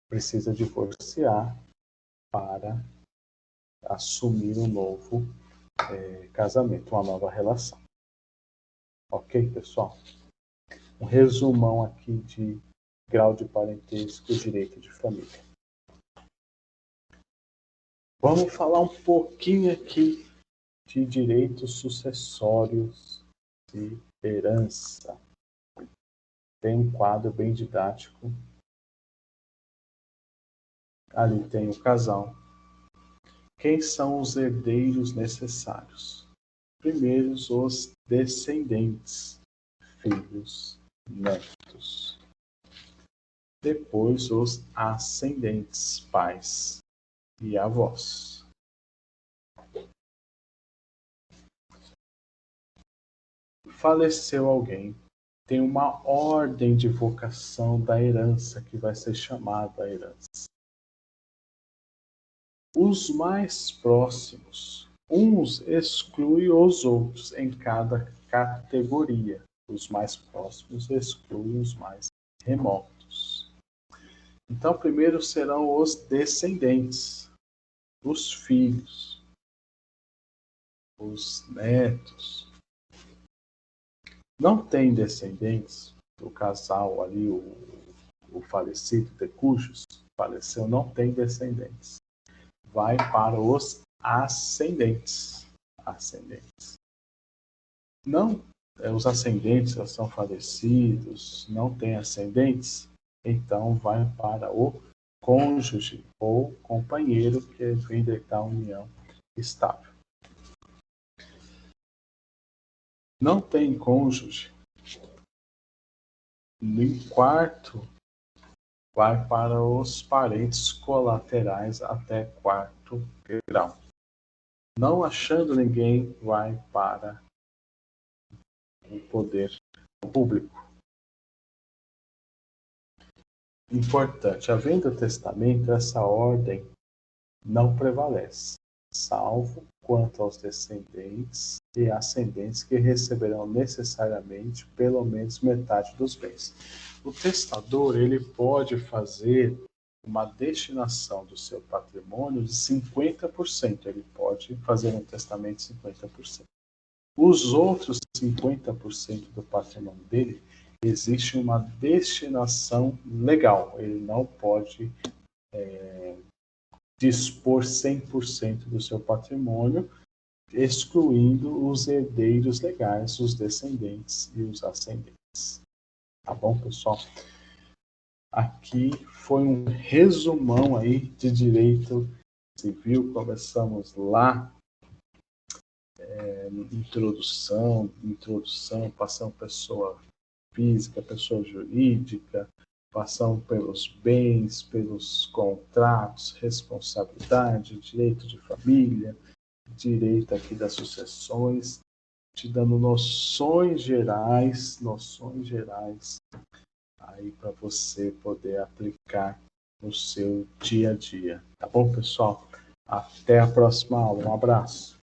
Precisa divorciar para assumir um novo casamento, uma nova relação. Ok, pessoal? Um resumão aqui de grau de parentesco e direito de família. Vamos falar um pouquinho aqui de direitos sucessórios de herança. Tem um quadro bem didático. Ali tem o casal. Quem são os herdeiros necessários? Primeiro, os descendentes, filhos, netos. Depois, os ascendentes, pais e avós. Faleceu alguém, tem uma ordem de vocação da herança que vai ser chamada herança. Os mais próximos, uns excluem os outros em cada categoria. Os mais próximos excluem os mais remotos. Então, primeiro serão os descendentes, os filhos, os netos. Não tem descendentes, o casal ali, o falecido, de cujos faleceu, não tem descendentes. Vai para os ascendentes. Não, os ascendentes já são falecidos, não têm ascendentes, então vai para o cônjuge ou companheiro que vem da união estável. Não tem cônjuge, em quarto vai para os parentes colaterais até quarto grau. Não achando ninguém, vai para o poder público. Importante, havendo testamento, essa ordem não prevalece, salvo quanto aos descendentes e ascendentes que receberão necessariamente pelo menos metade dos bens. O testador, ele pode fazer uma destinação do seu patrimônio de 50%. Ele pode fazer um testamento de 50%. Os outros 50% do patrimônio dele, existe uma destinação legal. Ele não pode dispor 100% do seu patrimônio, excluindo os herdeiros legais, os descendentes e os ascendentes. Tá bom, pessoal? Aqui foi um resumão aí de direito civil. Começamos lá, introdução, passando pessoa física, pessoa jurídica, passando pelos bens, pelos contratos, responsabilidade, direito de família, direito aqui das sucessões, te dando noções gerais aí para você poder aplicar no seu dia a dia. Tá bom, pessoal? Até a próxima aula. Um abraço.